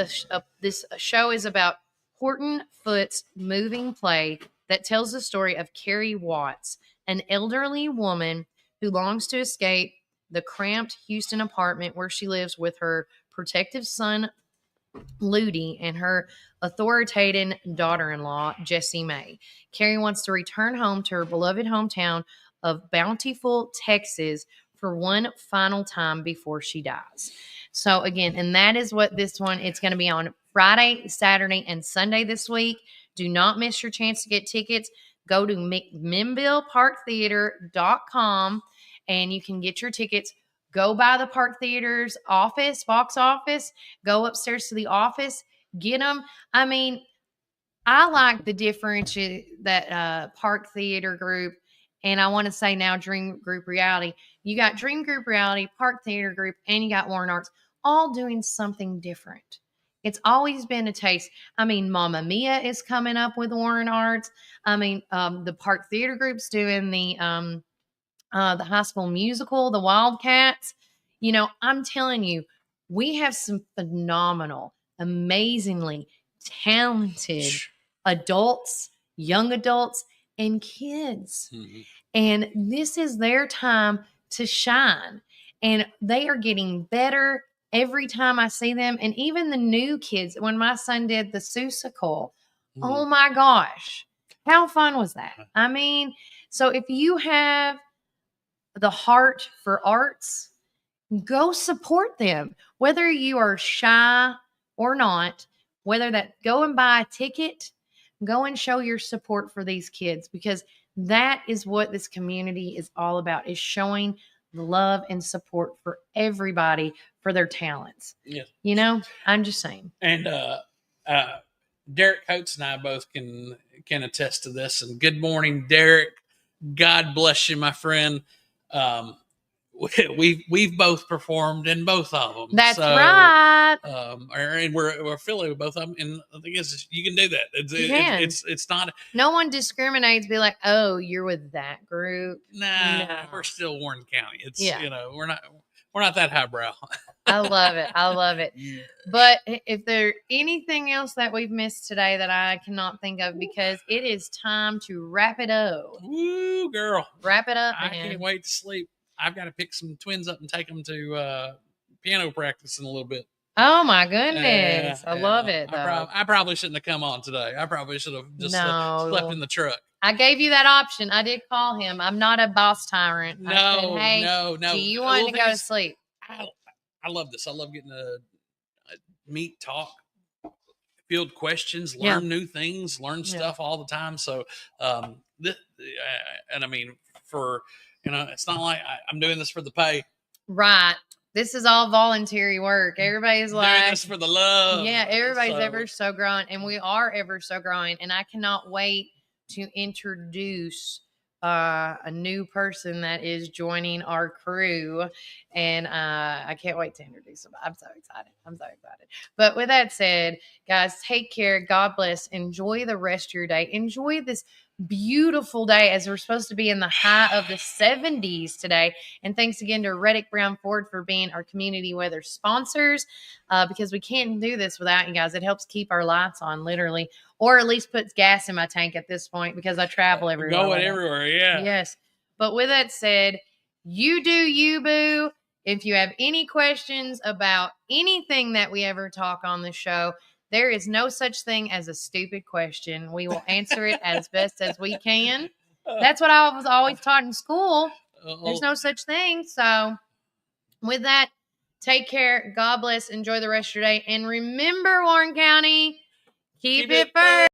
this show is about Horton Foote's moving play that tells the story of Carrie Watts, an elderly woman who longs to escape the cramped Houston apartment where she lives with her protective son, Ludi, and her authoritative daughter-in-law, Jessie May. Carrie wants to return home to her beloved hometown of Bountiful, Texas, for one final time before she dies. So again, and that is what this one, it's going to be on Friday, Saturday, and Sunday this week. Do not miss your chance to get tickets. Go to McMinnvilleParkTheater.com and you can get your tickets. Go by the Park Theater's office, box office. Go upstairs to the office. Get them. I mean, I like the difference that Park Theater Group, and I want to say now Dream Group Reality. You got Dream Group Reality, Park Theater Group, and you got Warren Arts, all doing something different. It's always been a taste. I mean, Mamma Mia is coming up with Warren Arts. I mean, the Park Theater Group's doing the High School Musical, the Wildcats. You know, I'm telling you, we have some phenomenal, amazingly talented adults, young adults, and kids. Mm-hmm. And this is their time to shine. And they are getting better every time I see them. And even the new kids, when my son did the Seussical, oh my gosh, how fun was that? I mean, so if you have the heart for arts, go support them. Whether you are shy or not, whether that go and buy a ticket, go and show your support for these kids, because that is what this community is all about, is showing love and support for everybody for their talents.
Yeah.
You know, I'm just saying.
And Derek Coates and I both can attest to this. And good morning, Derek. God bless you, my friend. We've both performed in both of them.
That's right.
And we're affiliated with both of them. And the thing is, you can do that. It's not.
No one discriminates. Be like, oh, you're with that group.
Nah, no. We're still Warren County. It's you know, we're not that highbrow.
I love it. I love it. Yeah. But if there's anything else that we've missed today that I cannot think of, because it is time to wrap it up.
Woo, girl.
Wrap it up, man.
I can't wait to sleep. I've got to pick some twins up and take them to piano practice in a little bit.
Oh, my goodness. I love it, though.
I probably shouldn't have come on today. I probably should have just slept in the truck.
I gave you that option. I did call him. I'm not a boss tyrant.
No,
I said, hey,
no.
Do you want to go to sleep?
I love this. I love getting to meet, talk, field questions, learn new things, learn stuff all the time. So, and I mean, it's not like I'm doing this for the pay.
Right. This is all voluntary work. Everybody's like,
doing this for the love.
Yeah, everybody's ever so growing, and we are ever so growing. And I cannot wait to introduce a new person that is joining our crew, and I can't wait to introduce them. I'm so excited. But with that said, guys, take care. God bless. Enjoy the rest of your day. Enjoy this beautiful day, as we're supposed to be in the high of the 70s today. And thanks again to Reddick Brown Ford for being our community weather sponsors, because we can't do this without you guys. It helps keep our lights on, literally, or at least puts gas in my tank at this point, because I travel everywhere.
Going everywhere, yeah.
Yes. But with that said, you do you, boo. If you have any questions about anything that we ever talk on the show, there is no such thing as a stupid question. We will answer it as best as we can. That's what I was always taught in school. There's no such thing. So with that, take care. God bless. Enjoy the rest of your day. And remember, Warren County, keep it first.